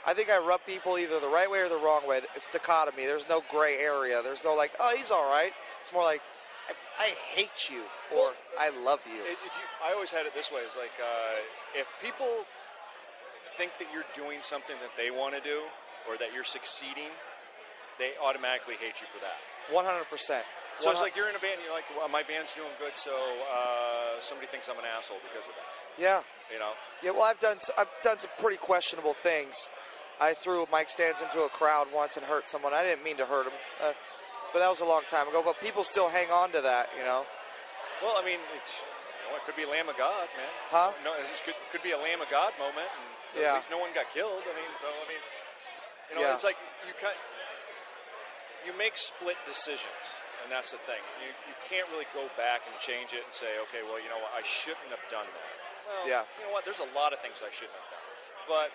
I think I rub people either the right way or the wrong way. It's dichotomy. There's no gray area. There's no like, oh, he's all right. It's more like, I hate you or I love you. I always had it this way. It's like if people think that you're doing something that they want to do or that you're succeeding, they automatically hate you for that. 100%. So it's like you're in a band, and you're like, well, my band's doing good, so somebody thinks I'm an asshole because of that. Yeah. Yeah, well, I've done some pretty questionable things. I threw mic stands into a crowd once and hurt someone. I didn't mean to hurt them, but that was a long time ago. But people still hang on to that, Well, I mean, it could be a Lamb of God, man. Huh? No, it could be a Lamb of God moment, and at least no one got killed. It's like you make split decisions. And that's the thing. You can't really go back and change it and say, okay, well, you know what, I shouldn't have done that. Well, you know what, there's a lot of things I shouldn't have done. But,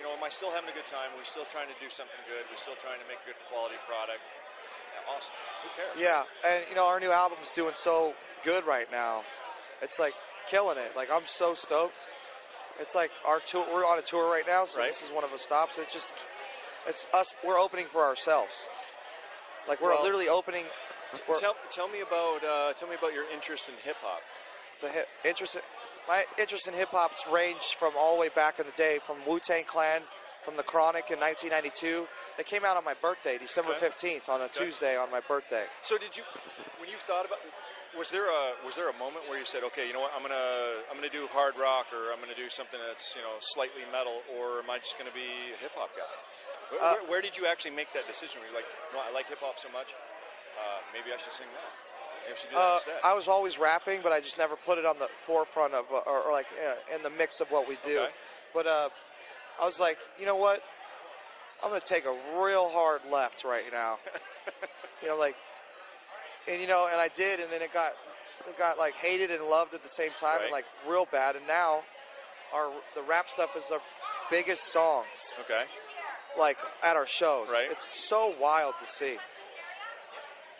am I still having a good time? Are we still trying to do something good? We're still trying to make a good quality product? Yeah, awesome. Who cares? Yeah, and, our new album's doing so good right now. It's, like, killing it. Like, I'm so stoked. It's like our tour. We're on a tour right now, so this is one of the stops. It's us. We're opening for ourselves. Like, we're literally opening... Tell me about your interest in hip hop. My interest in hip hop's ranged from all the way back in the day, from Wu-Tang Clan, from The Chronic in 1992. They came out on my birthday, December 15th, on a Tuesday on my birthday. So when you thought about, was there a moment where you said, okay, you know what, I'm gonna do hard rock, or I'm gonna do something that's slightly metal, or am I just gonna be a hip hop guy? Where did you actually make that decision? Were you like, no, I like hip hop so much. Maybe I should sing that. Maybe I should do that instead. I was always rapping, but I just never put it on the forefront of, or like in the mix of what we do. Okay. But I was like, you know what? I'm going to take a real hard left right now. And I did, and then it got like hated and loved at the same time, and like real bad. And now, the rap stuff is our biggest songs. Okay. Like at our shows. Right. It's so wild to see.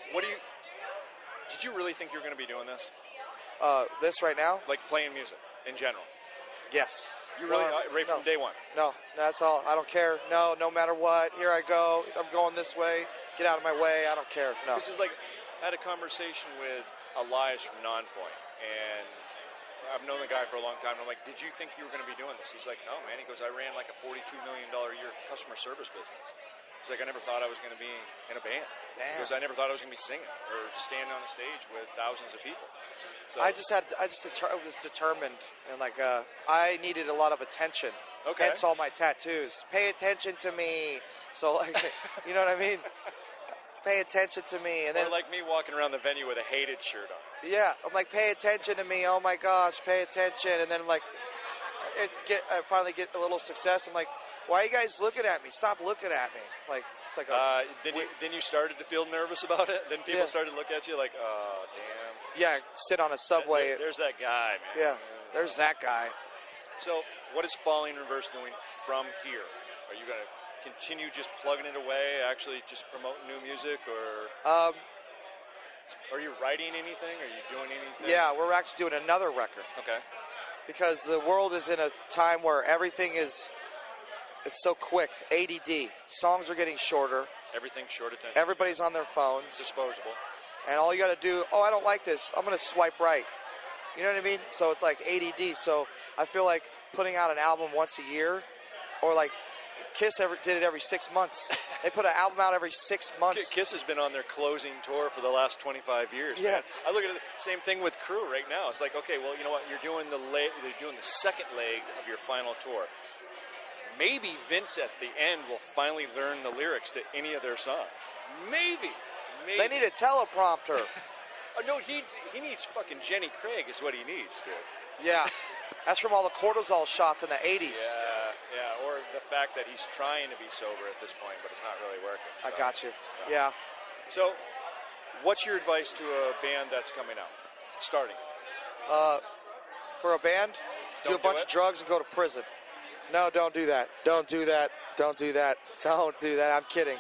Did you really think you were going to be doing this? This right now? Like playing music in general? Yes. You really, from day one? No, that's all. I don't care. No matter what. Here I go. I'm going this way. Get out of my way. I don't care. No. This is like, I had a conversation with Elias from Nonpoint, and I've known the guy for a long time. And I'm like, did you think you were going to be doing this? He's like, no, man. He goes, I ran like a $42 million a year customer service business. He's like, I never thought I was going to be in a band. Damn. Because I never thought I was going to be singing or standing on a stage with thousands of people. So I was determined, and like I needed a lot of attention. Okay. Hence all my tattoos. Pay attention to me. So like, you know what I mean? Pay attention to me, and then or like me walking around the venue with a hated shirt on. Yeah, I'm like, pay attention to me. Oh my gosh, pay attention, and then like, I finally get a little success. I'm like, why are you guys looking at me? Stop looking at me. Like, it's like then you started to feel nervous about it? Then people started to look at you like, oh, damn. Yeah, sit on a subway. There's that guy, man. Yeah, there's that guy. So what is Falling in Reverse doing from here? Are you going to continue just plugging it away, actually just promoting new music, or are you writing anything? Are you doing anything? Yeah, we're actually doing another record. Okay. Because the world is in a time where everything is it's so quick. ADD. Songs are getting shorter. Everything's short attention. Everybody's on their phones. Disposable. And all you got to do, I don't like this. I'm going to swipe right. You know what I mean? So it's like ADD. So I feel like putting out an album once a year, or like Kiss did it every 6 months. They put an album out every 6 months. Kiss has been on their closing tour for the last 25 years. Yeah. Man. I look at the same thing with Crue right now. It's like, okay, well, you know what? You're doing the second leg of your final tour. Maybe Vince at the end will finally learn the lyrics to any of their songs. Maybe. They need a teleprompter. Oh, no, he needs fucking Jenny Craig is what he needs, dude. Yeah. That's from all the cortisol shots in the 80s. Yeah. Or the fact that he's trying to be sober at this point, but it's not really working. So. I got you. Yeah. So, what's your advice to a band that's coming out, starting? For a band, do a bunch of drugs and go to prison. No, don't do that. Don't do that. Don't do that. Don't do that. I'm kidding.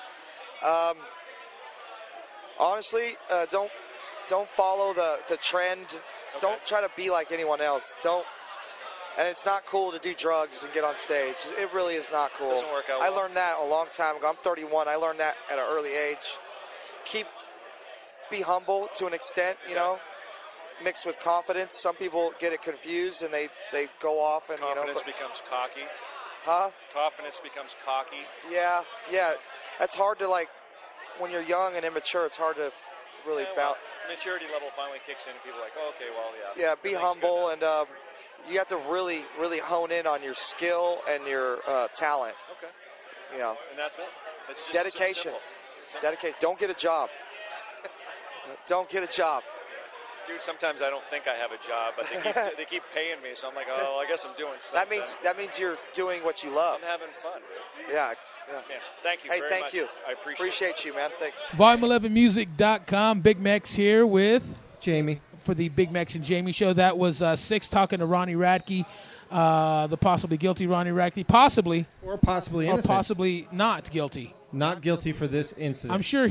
Honestly, don't follow the trend. Okay. Don't try to be like anyone else. And it's not cool to do drugs and get on stage. It really is not cool. Doesn't work out I well. learned that a long time ago. I'm 31. I learned that at an early age. Be humble to an extent, you know, mixed with confidence. Some people get it confused and they go off and confidence becomes cocky. Huh? Confidence becomes cocky. Yeah. That's hard to, like, when you're young and immature, it's hard to really bounce. Maturity level finally kicks in and people are like, oh, okay, well, yeah. Yeah, be humble and you have to really, really hone in on your skill and your talent. Okay. You know. And that's it. It's just dedication. Dedicate. Don't get a job. Don't get a job. Dude, sometimes I don't think I have a job, but they keep paying me, so I'm like, oh, I guess I'm doing something. That means you're doing what you love. I'm having fun, dude. Yeah. Man, thank you very much. Hey, thank you. I appreciate you, man. Thanks. Volume11music.com. BigMex here with Jamie for the BigMex and Jamie show. That was Six talking to Ronnie Radke, the possibly guilty Ronnie Radke, possibly innocent. or possibly not guilty. Not guilty for this incident. I'm sure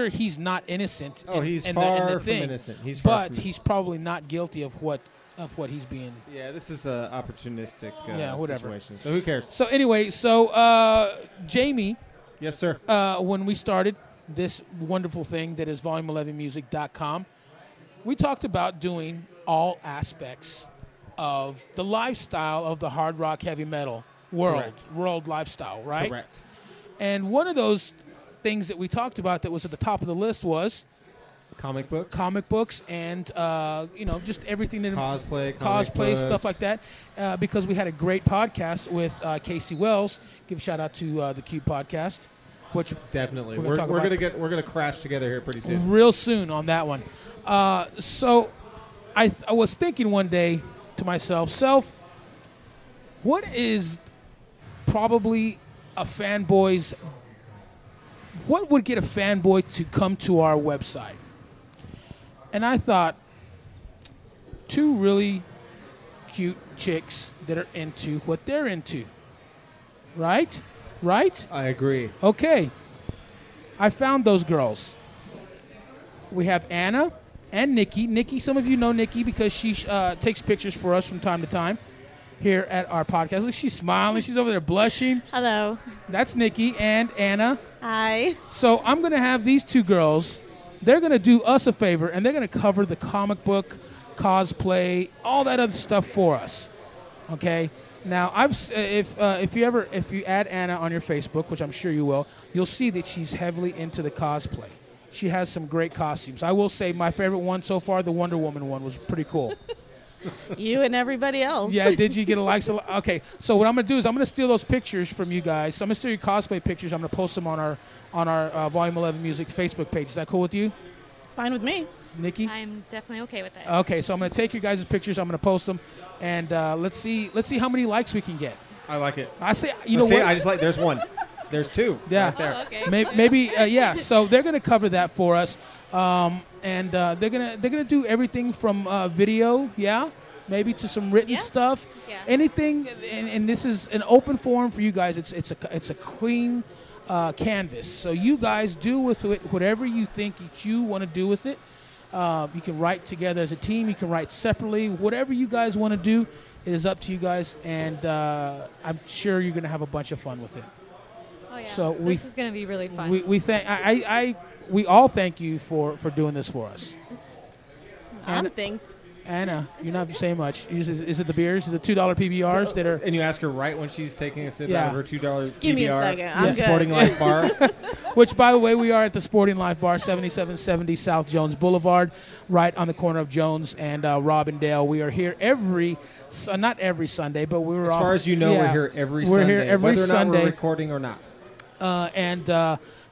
he's not innocent. Oh, he's far from innocent. He's probably not guilty of what he's being. Yeah, this is an opportunistic whatever. situation. So who cares? So anyway, Jamie. Yes, sir. When we started this wonderful thing that is volume11music.com, we talked about doing all aspects of the lifestyle of the hard rock heavy metal world lifestyle, right? Correct. And one of those things that we talked about that was at the top of the list was comic books and just everything that cosplay stuff like that, because we had a great podcast with Casey Wells. Give a shout out to the Cube podcast, which definitely we're gonna crash together here pretty soon, real soon on that one. So I was thinking one day to myself, what is probably what would get a fanboy to come to our website? And I thought, two really cute chicks that are into what they're into. Right? I agree. Okay. I found those girls. We have Anna and Nikki. Nikki, some of you know Nikki because she takes pictures for us from time to time here at our podcast. Look, she's smiling. She's over there blushing. Hello. That's Nikki and Anna. Hi. So I'm going to have these two girls. They're going to do us a favor, and they're going to cover the comic book, cosplay, all that other stuff for us. Okay? Now, if you add Anna on your Facebook, which I'm sure you will, you'll see that she's heavily into the cosplay. She has some great costumes. I will say my favorite one so far, the Wonder Woman one, was pretty cool. You and everybody else. Yeah, did you get a like? Okay, so what I'm going to do is I'm going to steal those pictures from you guys. So I'm going to steal your cosplay pictures. I'm going to post them on our Volume 11 Music Facebook page. Is that cool with you? It's fine with me. Nikki? I'm definitely okay with that. Okay, so I'm going to take your guys' pictures. I'm going to post them, and let's see how many likes we can get. I like it. I say, you know what? I just like. There's one. There's two. Yeah. Right there. Oh, okay. Maybe yeah. So they're going to cover that for us, and they're gonna do everything from video, maybe to some written stuff, anything. And this is an open forum for you guys. It's a clean canvas. So you guys do with it whatever you think you want to do with it. You can write together as a team. You can write separately. Whatever you guys want to do, It is up to you guys, and I'm sure you're going to have a bunch of fun with it. Oh yeah. So This is going to be really fun. We all thank you for doing this for us. I'm thanked. Anna, you're not saying much. Is it the beers? Is it $2 PBRs that are? And you ask her right when she's taking a sip Yeah. out of her $2 Just give me a PBR second. I'm good. Sporting Life bar. Which, by the way, we are at the Sporting Life Bar, 7770 South Jones Boulevard, right on the corner of Jones and Robindale. We are here not every Sunday, but we were As far as you know, we're here every Sunday. We're here every whether or not Sunday. we're recording or not.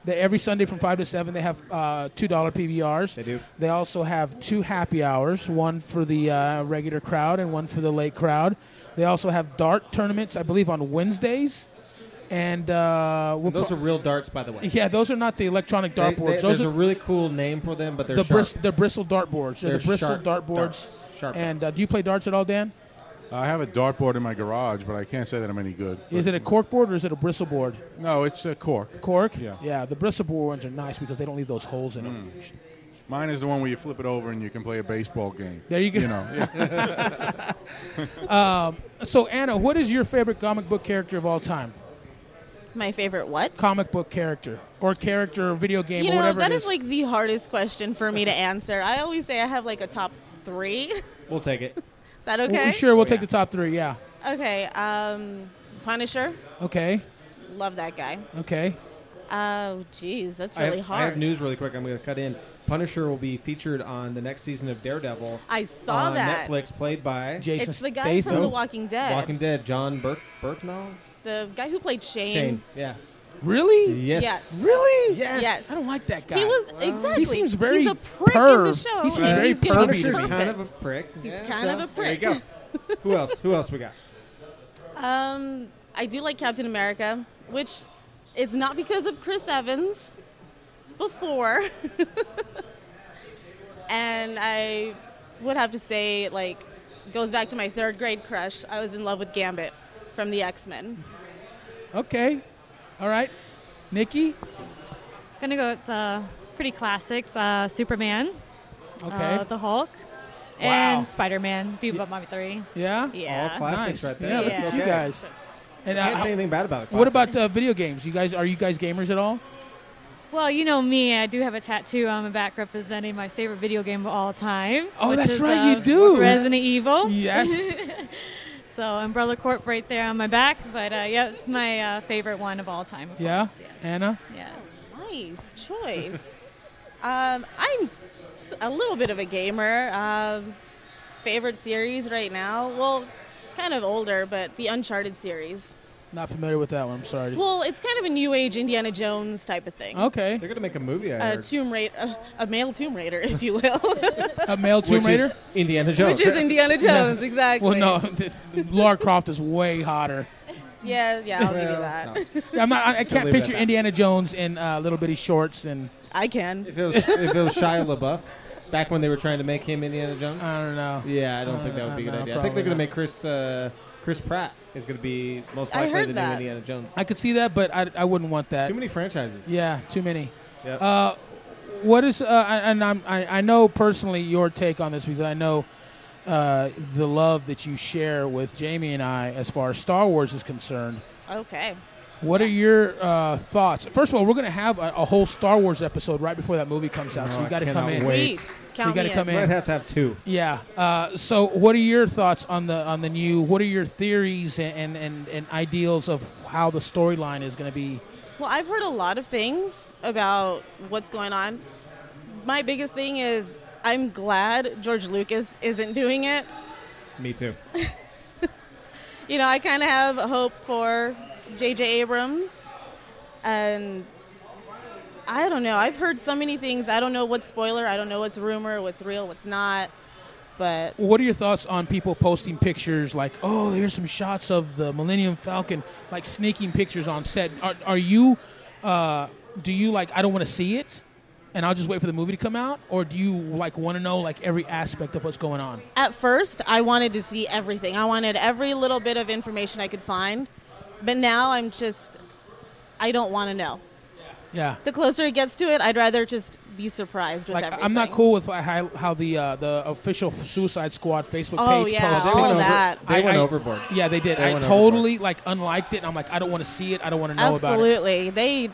Every Sunday from 5 to 7, they have $2 PBRs. They do. They also have 2 happy hours, one for the regular crowd and one for the late crowd. They also have dart tournaments, I believe, on Wednesdays. And those are real darts, by the way. Yeah, those are not the electronic dart boards. There's a really cool name for them, but they're the Bristol dart boards. They're the Bristol dart boards. Sharp. And do you play darts at all, Dan? I have a dartboard in my garage, but I can't say that I'm any good. Is it a cork board or is it a bristle board? No, it's a cork. Cork? Yeah. Yeah, the bristle board ones are nice because they don't leave those holes in them. Mine is the one where you flip it over and you can play a baseball game. There you go. You know. Yeah. So, Anna, what is your favorite comic book character of all time? My favorite what? Comic book character or video game You or know, whatever that it is like the hardest question for me to answer. I always say I have like a top 3. We'll take it. Is that okay? Sure, we'll take the top 3, yeah. Okay. Punisher. Okay. Love that guy. Okay. Oh, geez, that's really hard. I have news really quick. I'm going to cut in. Punisher will be featured on the next season of Daredevil. I saw on that. Netflix, played by Jason It's the guy Statham. from The Walking Dead. Walking Dead, John Burknall? The guy who played Shane, yeah. Really? Yes. Really? Yes. I don't like that guy. He was exactly. He seems very He's a prick in the perv. show. He seems and very he's gonna be Punisher's perfect. kind of a prick. He's Yeah, kind of a prick. There you go. Who else we got? I do like Captain America, which it's not because of Chris Evans. It's before. And I would have to say, like, goes back to my 3rd grade crush. I was in love with Gambit from the X-Men. Okay. All right. Nikki? Gonna go with pretty classics. Superman. Okay. The Hulk. Wow. And Spider-Man. Bebop 3. Yeah? Yeah. All classics Nice. right there. Yeah, look That's at you okay. guys. And Can't say anything bad about it. what about video games? Are you guys gamers at all? Well, you know me. I do have a tattoo on my back representing my favorite video game of all time. Oh, which that's is, right, you do. Resident Evil. Yes. So Umbrella Corp right there on my back. But yeah, it's my favorite one of all time. Of Yeah? course. Yes. Anna? Yes. Nice choice. I'm a little bit of a gamer. Favorite series right now? Well, kind of older, but the Uncharted series. Not familiar with that one. I'm sorry. Well, it's kind of a new age Indiana Jones type of thing. Okay. They're going to make a movie, I heard. Tomb Raider, a male Tomb Raider, if you will. A male Tomb Which Raider? is Indiana Jones. Which is Indiana Jones, exactly. Well, no. Lara Croft is way hotter. Yeah, I'll give you that. No. I can't leave it picture at that. Indiana Jones in little bitty shorts and I can. If it was Shia LaBeouf, back when they were trying to make him Indiana Jones. I don't know. Yeah, I don't think that would be a good no, idea. I think they're probably going to make Chris Pratt is going to be most I likely heard the new that. Indiana Jones. I could see that, but I wouldn't want that. Too many franchises. Yeah, too many. Yep. What is I know personally your take on this because I know the love that you share with Jamie and I as far as Star Wars is concerned. Okay. What are your thoughts? First of all, we're going to have a whole Star Wars episode right before that movie comes out, so you got to come cannot in. wait. Sweet. So you Count got to me come in. Might in. have to have 2. Yeah. So, what are your thoughts on the new? What are your theories and ideals of how the storyline is going to be? Well, I've heard a lot of things about what's going on. My biggest thing is I'm glad George Lucas isn't doing it. Me too. You know, I kind of have hope for J.J. Abrams. And I don't know. I've heard so many things. I don't know what's spoiler. I don't know what's rumor, what's real, what's not. But What are your thoughts on people posting pictures like, oh, here's some shots of the Millennium Falcon, like sneaking pictures on set? Are you, do you like, I don't want to see it, and I'll just wait for the movie to come out? Or do you like want to know like every aspect of what's going on? at first, I wanted to see everything. I wanted every little bit of information I could find. But now I don't want to know. Yeah. The closer it gets to it, I'd rather just be surprised with Like everything. I'm not cool with how the official Suicide Squad Facebook Oh page yeah, posted all pictures. that. They went overboard. Yeah, they did. They I went totally like unliked it. And I'm like, I don't want to see it. I don't want to know about it. Absolutely,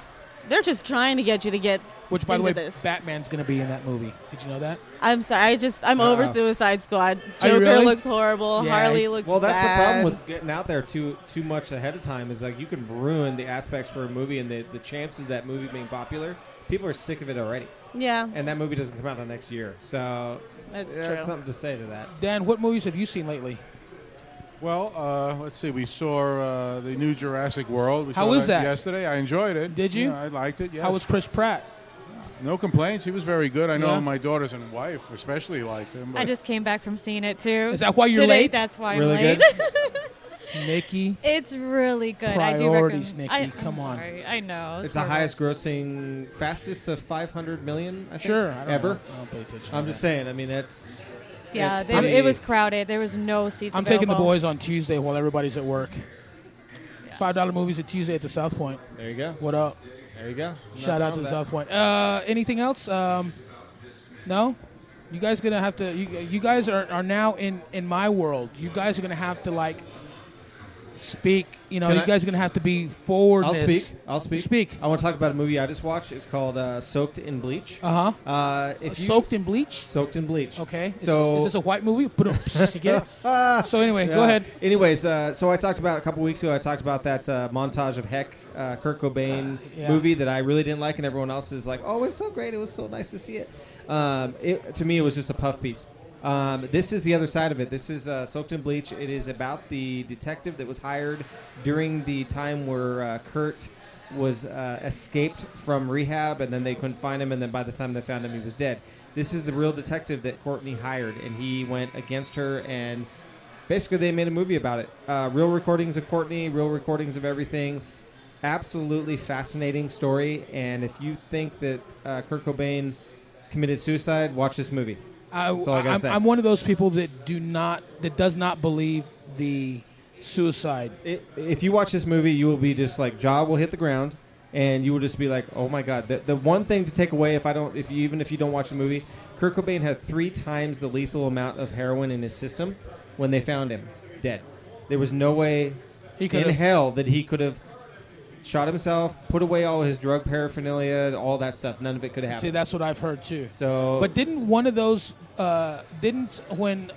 they're just trying to get you to get. Which, by the into way, this. Batman's going to be in that movie. Did you know that? I'm sorry. I'm over Suicide Squad. Are you Joker really? looks horrible. Yeah. Harley looks Well, that's bad. the problem with getting out there too much ahead of time. Is like you can ruin the aspects for a movie and the chances of that movie being popular. People are sick of it already. Yeah, And that movie doesn't come out until next year. So that's yeah, true. that's something to say to that. Dan, what movies have you seen lately? Well, let's see. We saw the new Jurassic World. We How saw was that? yesterday? I enjoyed it. Did you? Yeah, I liked it. Yes. How was Chris Pratt? No complaints. He was very good. I know Yeah. my daughters and wife especially liked him. I just came back from seeing it too. Is that why you're Today, late? That's why Really I'm late. good? Nikki. It's really good. I do Priorities, recommend. Nikki. Come on. Sorry. I know. It's the horrible. highest grossing, fastest to 500 million, I think. Sure. I don't Ever. know. I don't pay attention. I'm to just that. saying. I mean, it's. Yeah, it's it pretty- was crowded. There was no seats. I'm taking the available. boys on Tuesday while everybody's at work. $5 movies at Tuesday at the South Point. There you go. What up? There you go. Shout out to the South Point. Anything else? No? You guys gonna have to. You guys are now in my world. You guys are gonna have to like speak. You know, Can you I- guys are gonna have to be forwardness. I'll speak. Speak. I want to talk about a movie I just watched. It's called Soaked in Bleach. If you Soaked in bleach. Soaked in bleach. Okay. So is this a white movie? Put you get it? So anyway, go ahead. Anyways, so I talked about a couple weeks ago. I talked about that Montage of Heck, Kurt Cobain Yeah. movie that I really didn't like, and everyone else is like, "Oh, it's so great! It was so nice to see it." To me, it was just a puff piece. This is the other side of it. This is Soaked in Bleach. It is about the detective that was hired during the time where Kurt was escaped from rehab, and then they couldn't find him, and then by the time they found him, he was dead. This is the real detective that Courtney hired, and he went against her, and basically they made a movie about it. Real recordings of Courtney, real recordings of everything. Absolutely fascinating story, and if you think that Kurt Cobain committed suicide, watch this movie. That's all I gotta say. I'm one of those people that does not believe the suicide. If you watch this movie, you will be just like, jaw will hit the ground, and you will just be like, oh my god. The one thing to take away, even if you don't watch the movie, Kurt Cobain had 3 times the lethal amount of heroin in his system when they found him dead. There was no way in hell that he could have shot himself, put away all his drug paraphernalia, all that stuff. None of it could have happened. See, that's what I've heard too. So, but didn't one of those when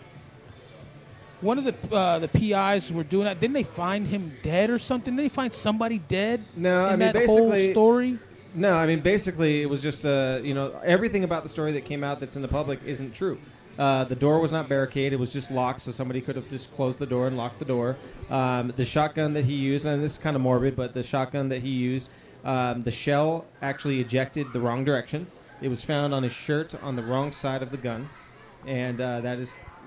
one of the PIs were doing that, didn't they find him dead or something? Didn't they find somebody dead? No, in that whole story. No, I mean basically it was just everything about the story that came out that's in the public isn't true. The door was not barricaded; it was just locked, so somebody could have just closed the door and locked the door. The shotgun that he used, and this is kind of morbid, but the shotgun that he used, the shell actually ejected the wrong direction. It was found on his shirt on the wrong side of the gun, and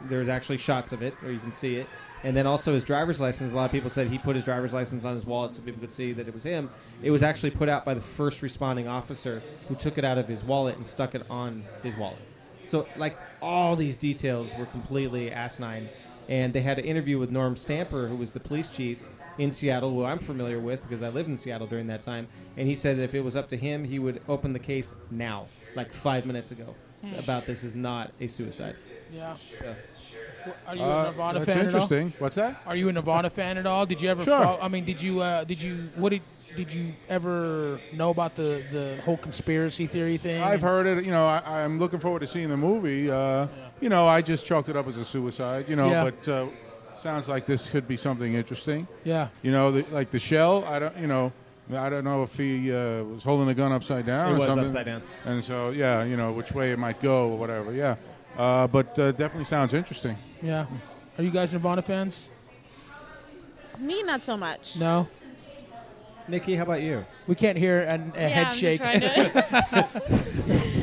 there's actually shots of it, or you can see it. And then also his driver's license. A lot of people said he put his driver's license on his wallet so people could see that it was him. It was actually put out by the first responding officer who took it out of his wallet and stuck it on his wallet. So, like, all these details were completely asinine. And they had an interview with Norm Stamper, who was the police chief in Seattle, who I'm familiar with because I lived in Seattle during that time. And he said that if it was up to him, he would open the case now, like 5 minutes ago, about this is not a suicide. Yeah. So. Are you a Nirvana that's fan interesting. What's that? Are you a Nirvana fan at all? Did you ever? Sure. I mean, did you ever know about the whole conspiracy theory thing? I've heard it. You know, I'm looking forward to seeing the movie. You know, I just chalked it up as a suicide. You know, but sounds like this could be something interesting. Yeah. You know, like the shell. I don't know if he was holding the gun upside down. It was something. upside down. And so, yeah, you know, which way it might go or whatever. Yeah. But definitely sounds interesting. Yeah. Are you guys Nirvana fans? Me, not so much. No. Nikki, how about you? We can't hear a head I'm shake. trying to-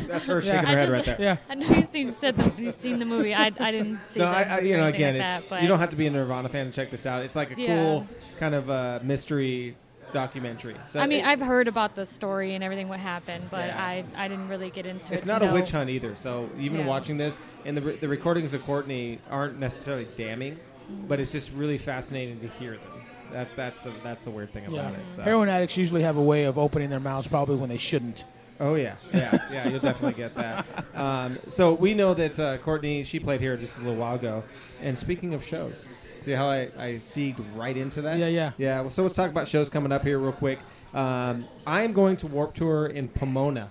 That's her shaking her head right there. Yeah. I know you've seen the movie. I didn't see No, that movie or anything again, like it's, that, but you don't have to be a Nirvana fan to check this out. It's like a cool kind of mystery documentary. So I mean, I've heard about the story and everything what happened, but Yeah. I didn't really get into it. it's not to a know. witch hunt either. So even Yeah. watching this, and the recordings of Courtney aren't necessarily damning, but it's just really fascinating to hear them. That's the weird thing about Yeah. it. So. Heroin addicts usually have a way of opening their mouths probably when they shouldn't. Oh, yeah. Yeah, you'll definitely get that. So we know that Courtney, she played here just a little while ago. And speaking of shows, see how I segued right into that? Yeah. Yeah, well, so let's talk about shows coming up here real quick. I am going to Warped Tour in Pomona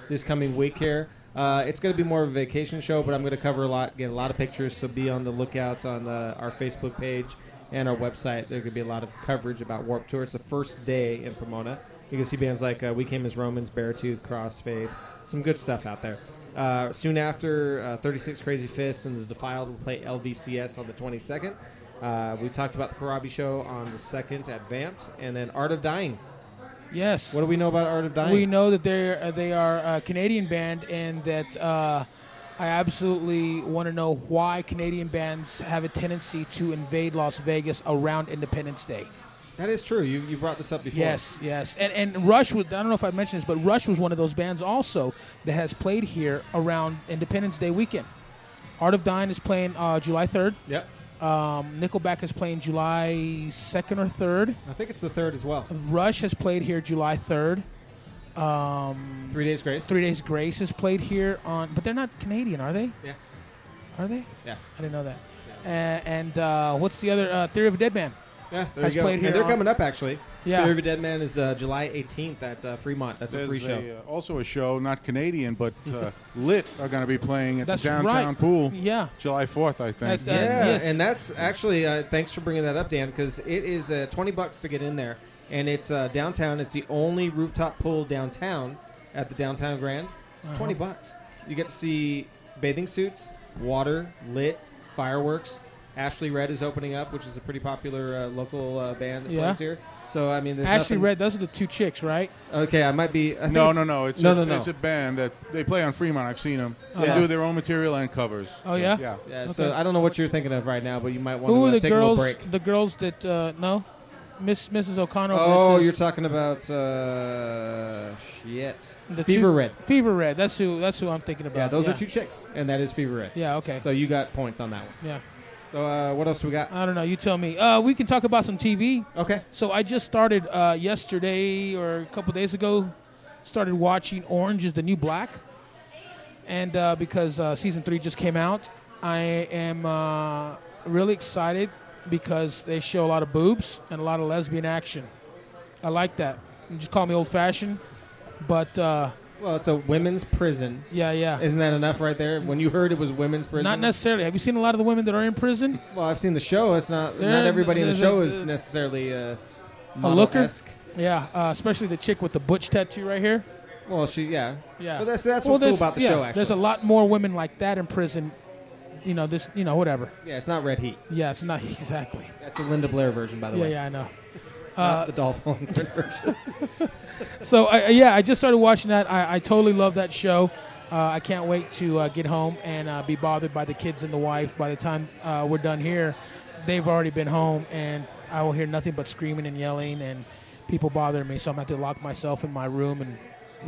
this coming week here. It's going to be more of a vacation show, but I'm going to cover a lot, get a lot of pictures, so be on the lookout on our Facebook page and our website. There's going to be a lot of coverage about Warped Tour. It's the first day in Pomona. You can see bands like We Came As Romans, Beartooth, Crossfade, some good stuff out there. Soon after, 36 Crazyfists and the Defiled will play LVCS on the 22nd. We talked about the Corabi show on the 2nd at Vamped, and then Art of Dying. Yes. What do we know about Art of Dying? We know that they are a Canadian band, and that I absolutely want to know why Canadian bands have a tendency to invade Las Vegas around Independence Day. That is true. You brought this up before. Yes. And Rush was, I don't know if I mentioned this, but Rush was one of those bands also that has played here around Independence Day weekend. Art of Dying is playing July 3rd. Yep. Nickelback is playing July 2nd or 3rd. I think it's the 3rd as well. Rush has played here July 3rd. 3 Days Grace. 3 Days Grace has played here but they're not Canadian, are they? Yeah. Are they? Yeah. I didn't know that. Yeah. And what's the other? Theory of a Dead Man. Yeah, there you go. Played here and they're coming up, actually. Yeah. Theory of a Dead Man is July 18th at Fremont. That's a free show. Also a show, not Canadian, but Lit are going to be playing at the downtown right. pool. Yeah. July 4th, I think. Yes. And that's actually, thanks for bringing that up, Dan, because it is $20 to get in there. And it's downtown. It's the only rooftop pool downtown at the Downtown Grand. It's $20. You get to see bathing suits, water, lit, fireworks. Ashley Red is opening up, which is a pretty popular local band that plays here. So, I mean, there's Ashley nothing... Red, those are the two chicks, right? Okay, I might be... No. It's a band that they play on Fremont. I've seen them. They do their own material and covers. Oh, yeah? Yeah. Okay. So, I don't know what you're thinking of right now, but you might want to take a little break. The girls that... no? Mrs. O'Connor... Oh, you're talking about... shit. Fever Red. Fever Red. That's who I'm thinking about. Yeah, those are two chicks, and that is Fever Red. Yeah, okay. So you got points on that one. Yeah. So what else we got? I don't know. You tell me. We can talk about some TV. Okay. So I just started yesterday or a couple days ago, started watching Orange is the New Black. And because season 3 just came out, I am really excited because they show a lot of boobs and a lot of lesbian action. I like that. You just call me old-fashioned, but... well, it's a women's prison. Yeah. Isn't that enough right there? When you heard it was women's prison? Not necessarily. Have you seen a lot of the women that are in prison? Well, I've seen the show. It's not everybody in the show is necessarily a looker. Yeah, especially the chick with the butch tattoo right here. Well, yeah. But that's what's cool about the show, actually. There's a lot more women like that in prison. Whatever. Yeah, it's not Red Heat. Yeah, it's not exactly. That's the Linda Blair version, by the way. Yeah, I know. Not the Dolph Lundgren version. So, I just started watching that. I totally love that show. I can't wait to get home and be bothered by the kids and the wife. By the time we're done here, they've already been home, and I will hear nothing but screaming and yelling and people bothering me. So I'm going to have to lock myself in my room and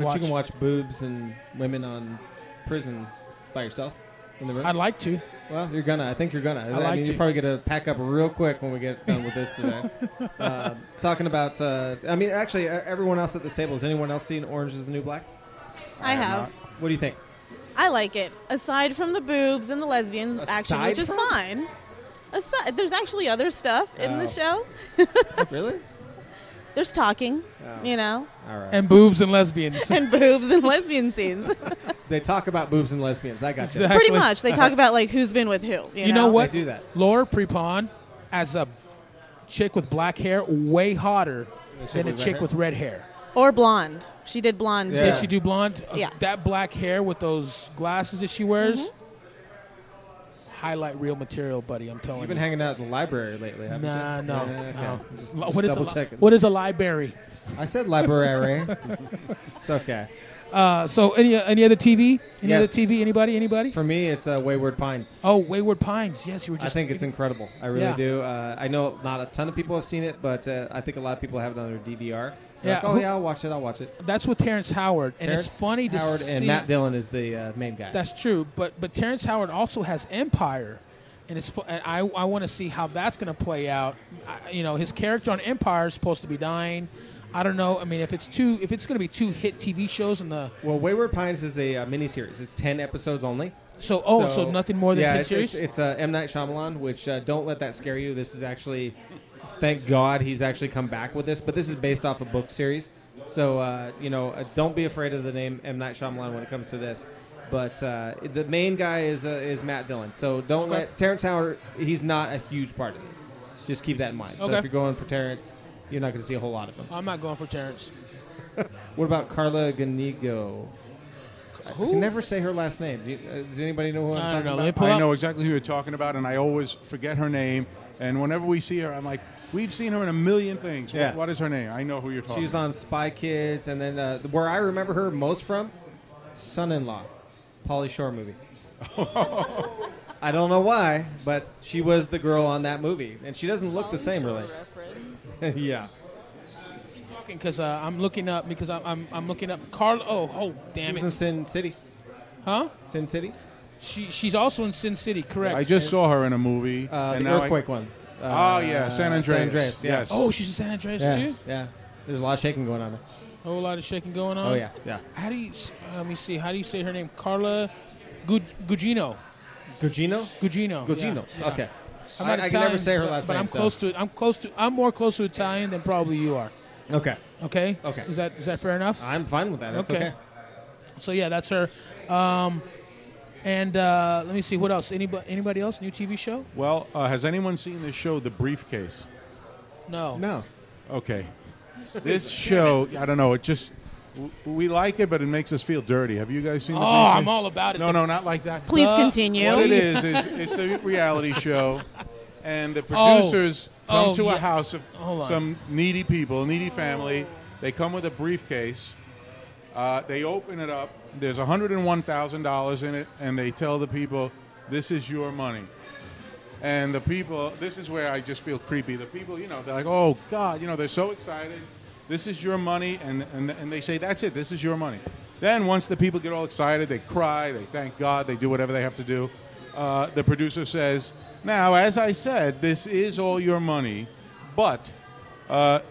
watch. You can watch boobs and women on prison by yourself in the room? I'd like to. Well, you're gonna. I think you're gonna. I mean, you're probably gonna pack up real quick when we get done with this today. Talking about. Actually, everyone else at this table. Has anyone else seen Orange is the New Black? I have. What do you think? I like it. Aside from the boobs and the lesbians action, which is fine. There's actually other stuff in the show. Really? There's talking, All right. And boobs and lesbians. and boobs and lesbian scenes. They talk about boobs and lesbians. I got you. Exactly. Pretty much. They talk about like who's been with who. You know what? They do that. Laura Prepon, as a chick with black hair, way hotter than a chick with red hair. Or blonde. She did blonde too. Did she do blonde? Yeah. That black hair with those glasses that she wears. Highlight real material, buddy. I'm telling you. You've been hanging out at the library lately, haven't you? No. Okay. Just What checking. What is a library? I said library. It's okay. So any other TV? Any Yes. other TV? Anybody? For me, it's Wayward Pines. Oh, Wayward Pines. Yes, you were just. I think it's incredible. I really do. I know not a ton of people have seen it, but I think a lot of people have it on their DVR. Yeah. Like, I'll watch it. I'll watch it. That's with Terrence Howard, and it's funny to Howard see. and Matt Dillon is the main guy. That's true, but Terrence Howard also has Empire, and and I want to see how that's going to play out. His character on Empire is supposed to be dying. I don't know. I mean, if it's going to be 2 hit TV shows in the Well, Wayward Pines is a miniseries. It's 10 episodes only. so nothing more than 10 series. It's M. Night Shyamalan, which don't let that scare you. This is actually, thank God, he's actually come back with this. But this is based off a book series, so don't be afraid of the name M. Night Shyamalan when it comes to this. But the main guy is Matt Dillon. So don't let Terrence Howard. He's not a huge part of this. Just keep that in mind. So if you're going for Terrence, you're not going to see a whole lot of him. I'm not going for Terrence. What about Carla Ganigo? Who? I can never say her last name. Does anybody know who I'm talking about? I know exactly who you're talking about, and I always forget her name. And whenever we see her, I'm like, we've seen her in a million things. Yeah. What is her name? I know who you're talking about. She was on Spy Kids, and then where I remember her most from, Son-in-Law, Pauly Shore movie. I don't know why, but she was the girl on that movie, and she doesn't look the same, really. Yeah. Because I'm looking up I'm looking up Carla. Oh, damn it! She was in Sin City. Huh? Sin City. She's also in Sin City, correct? I just saw her in a movie. The and now earthquake one. San Andreas. San Andreas, yeah. Yes. Oh, she's in San Andreas too. Yeah. There's a lot of shaking going on there. A whole lot of shaking going on. Oh yeah. How do you? Let me see. How do you say her name? Carla Gugino. Gugino. Yeah. Okay. I'm not I Italian, can never say her last but name. I'm close to it. I'm more close to Italian than probably you are. Okay. Okay. Okay. Is that fair enough? I'm fine with that. That's okay. So yeah, that's her. And let me see what else. Anybody else? New TV show? Well, has anyone seen this show, The Briefcase? No. Okay. This show, I don't know. It just we like it, but it makes us feel dirty. Have you guys seen? The Briefcase? I'm all about it. No, not like that. Please continue. What it is it's a reality show, and the producers come to a house of some needy people, a needy family. They come with a briefcase. They open it up. There's $101,000 in it, and they tell the people, "This is your money." And the people, this is where I just feel creepy. The people, they're like, "Oh God," they're so excited. This is your money, and they say, "That's it. This is your money." Then once the people get all excited, they cry, they thank God, they do whatever they have to do. The producer says, "Now, as I said, this is all your money, but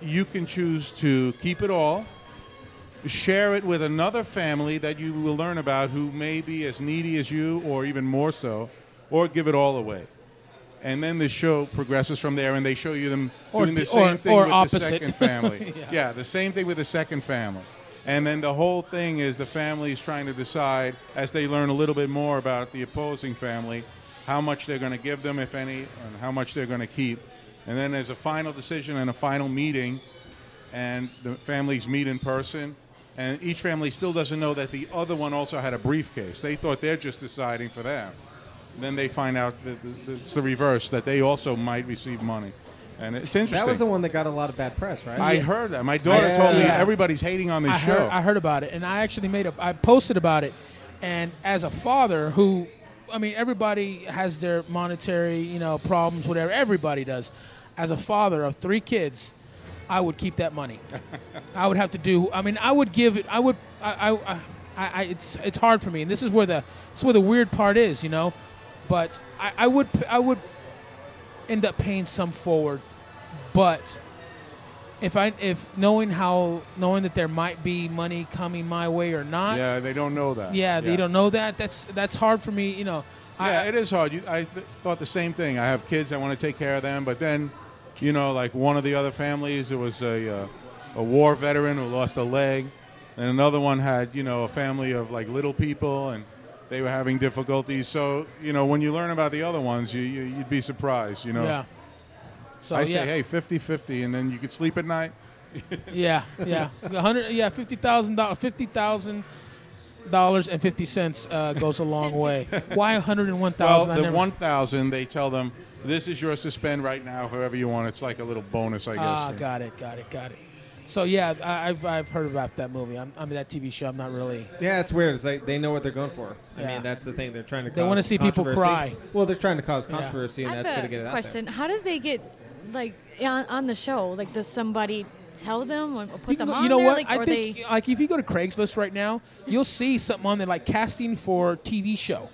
you can choose to keep it all, share it with another family that you will learn about who may be as needy as you or even more so, or give it all away." And then the show progresses from there, and they show you them doing the same thing with opposite. the second family. Yeah, the same thing with the second family. And then the whole thing is the family's trying to decide, as they learn a little bit more about the opposing family, how much they're going to give them, if any, and how much they're going to keep. And then there's a final decision and a final meeting, and the families meet in person. And each family still doesn't know that the other one also had a briefcase. They thought they're just deciding for them. And then they find out that it's the reverse, that they also might receive money. And it's interesting. That was the one that got a lot of bad press, right? I heard that. My daughter told me everybody's hating on this show. I heard about it, and I actually I posted about it. And as a father who, everybody has their monetary, problems, whatever. Everybody does. As a father of 3 kids, I would keep that money. I would have to do. I would give it. It's hard for me, and this is where the weird part is, But I would end up paying some forward, but if knowing that there might be money coming my way or not. Yeah, they don't know that. Yeah, they don't know that. That's hard for me. It is hard. I thought the same thing. I have kids. I want to take care of them, but then, like one of the other families, there was a war veteran who lost a leg, and another one had a family of like little people, and they were having difficulties. So, when you learn about the other ones, you'd be surprised, Yeah. So I say, hey, 50-50, and then you could sleep at night. Yeah. $50,000, $50,000.50 goes a long way. Why $101,000? Well, the $1,000, they tell them, this is yours to spend right now, however you want. It's like a little bonus, I guess. Got it. So yeah, I've heard about that movie. I'm that TV show. I'm not really. Yeah, it's weird. It's like they know what they're going for. I mean, that's the thing. They're trying to. They want to see people cry. Well, they're trying to cause controversy, and that's going to get it question. out there. How did they get on the show? Like, does somebody tell them or put them on you know there? what? Like, I think if you go to Craigslist right now, you'll see something on there like casting for TV show,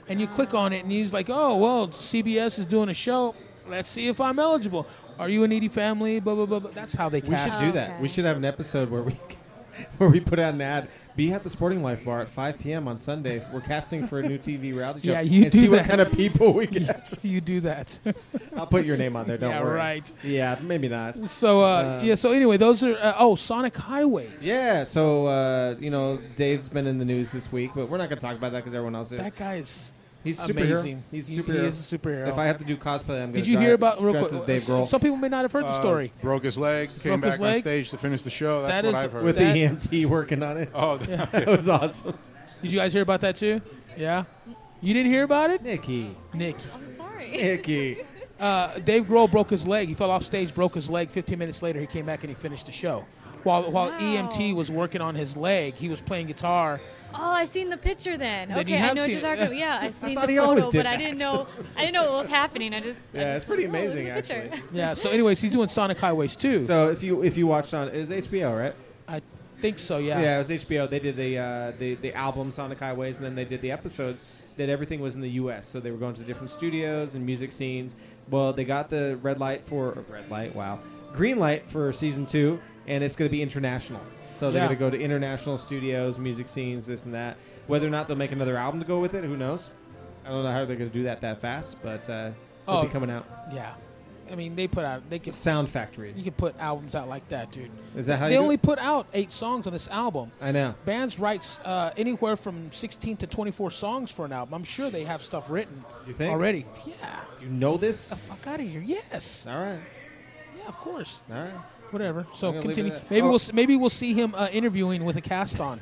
and you click on it, and he's like, oh well, CBS is doing a show. Let's see if I'm eligible. Are you a needy family? Blah, blah, blah, blah. That's how they We cast. should do that. Okay. We should have an episode where we put out an ad. Be at the Sporting Life Bar at 5 p.m. on Sunday. We're casting for a new TV reality show. Yeah, you and do see that. what kind of people we get. You do that. I'll put your name on there. Don't Yeah, worry. right. Yeah, maybe not. So, So anyway, those are Sonic Highways. Yeah. So Dave's been in the news this week, but we're not going to talk about that because everyone else is. That guy is He's amazing. He's a He superhero. is a superhero. If I have to do cosplay, I'm going to. Did you hear about real dress quick? as Dave Grohl Some people may not have heard the story. Broke his leg, came Broke his back on leg? stage to finish the show. That's That what is- I've heard. with that- the EMT working on it. oh, That was awesome. Did you guys hear about that too? Yeah. You didn't hear about it, Nikki. Nick? I'm sorry. Nikki. Dave Grohl broke his leg. He fell off stage, broke his leg. 15 minutes later, he came back and he finished the show. While Wow. EMT was working on his leg, he was playing guitar. Oh, I seen the picture then. Then you Okay, I have know what seen you're it. talking about. Yeah, I seen thought the he always photo, did but I that. didn't know what was happening. I just It's pretty went, "Oh, look amazing, at the picture." actually. Yeah. So, anyways, he's doing Sonic Highways too. So if you watched on, it was HBO, right? I think so. Yeah. Yeah, it was HBO. They did the album Sonic Highways, and then they did the episodes. That everything was in the U.S. So they were going to different studios and music scenes. Well, they got the green light for season 2, and it's going to be international. So they're Yeah. going to go to international studios, music scenes, this and that. Whether or not they'll make another album to go with it, who knows? I don't know how they're going to do that fast, but it'll be coming out. Yeah. I mean, they can. Sound Factory. You can put albums out like that, dude. Is that how They you do only it? put out 8 songs on this album. I know. Bands writes anywhere from 16 to 24 songs for an album. I'm sure they have stuff written You think? already. Yeah. You know this? The fuck out of here. Yes. All right. Yeah, of course. All right. Whatever. So I'm gonna leave it continue. at that. Maybe we'll see him interviewing with a cast on.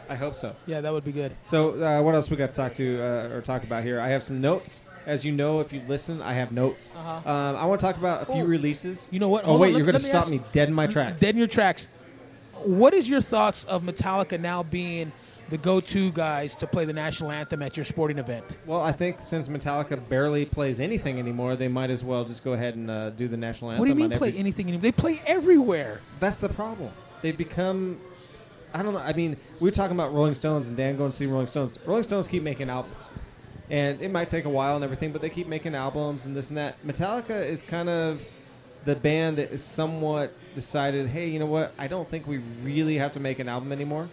I hope so. Yeah, that would be good. So what else we got to talk about here? I have some notes. As you know, if you listen, I have notes. Uh-huh. I want to talk about a few releases. You know what? Oh, Hold wait, on, you're going to let me stop ask- me dead in my tracks. Dead in your tracks. What is your thoughts of Metallica now being the go-to guys to play the national anthem at your sporting event? Well, I think since Metallica barely plays anything anymore, they might as well just go ahead and do the national anthem. What do you mean on play every- anything anymore? They play everywhere. That's the problem. They've become... I don't know. I mean, we were talking about Rolling Stones and Dan going to see Rolling Stones. Rolling Stones keep making albums. And it might take a while and everything, but they keep making albums and this and that. Metallica is kind of the band that is somewhat decided, hey, you know what? I don't think we really have to make an album anymore.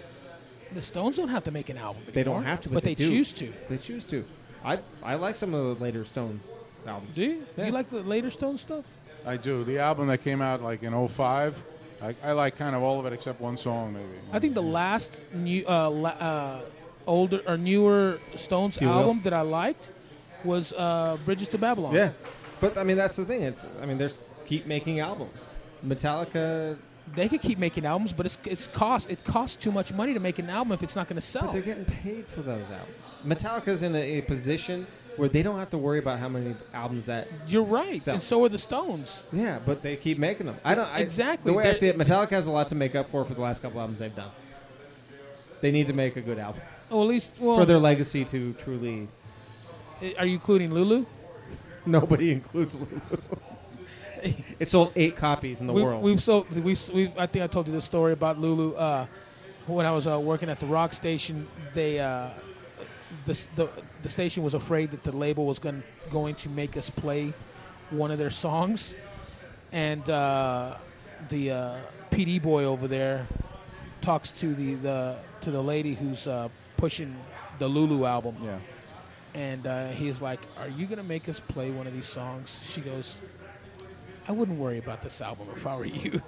The Stones don't have to make an album anymore. They don't have to, but they they do. choose to. They choose to. I like some of the later Stone albums. Do you? Yeah. You like the later Stone stuff? I do. The album that came out like in 05, I like kind of all of it except one song maybe. I think the last new, older or newer Stones Two album Wheels? that I liked was Bridges to Babylon. Yeah. But, I mean, that's the thing. There's keep making albums. Metallica... They could keep making albums, but it costs too much money to make an album if it's not going to sell. But they're getting paid for those albums. Metallica's in a position where they don't have to worry about how many albums that... You're right, Sell. and so are the Stones. Yeah, but they keep making them. Exactly. The way I They're- see it, Metallica has a lot to make up for the last couple albums they've done. They need to make a good album Oh, at least for their legacy to truly... Are you including Lulu? Nobody includes Lulu. It sold 8 copies in the world. I think I told you this story about Lulu. When I was working at the rock station, the station was afraid that the label was going to make us play one of their songs, and the PD boy over there talks to the lady who's pushing the Lulu album. Yeah. And he's like, "Are you going to make us play one of these songs?" She goes, "I wouldn't worry about this album if I were you."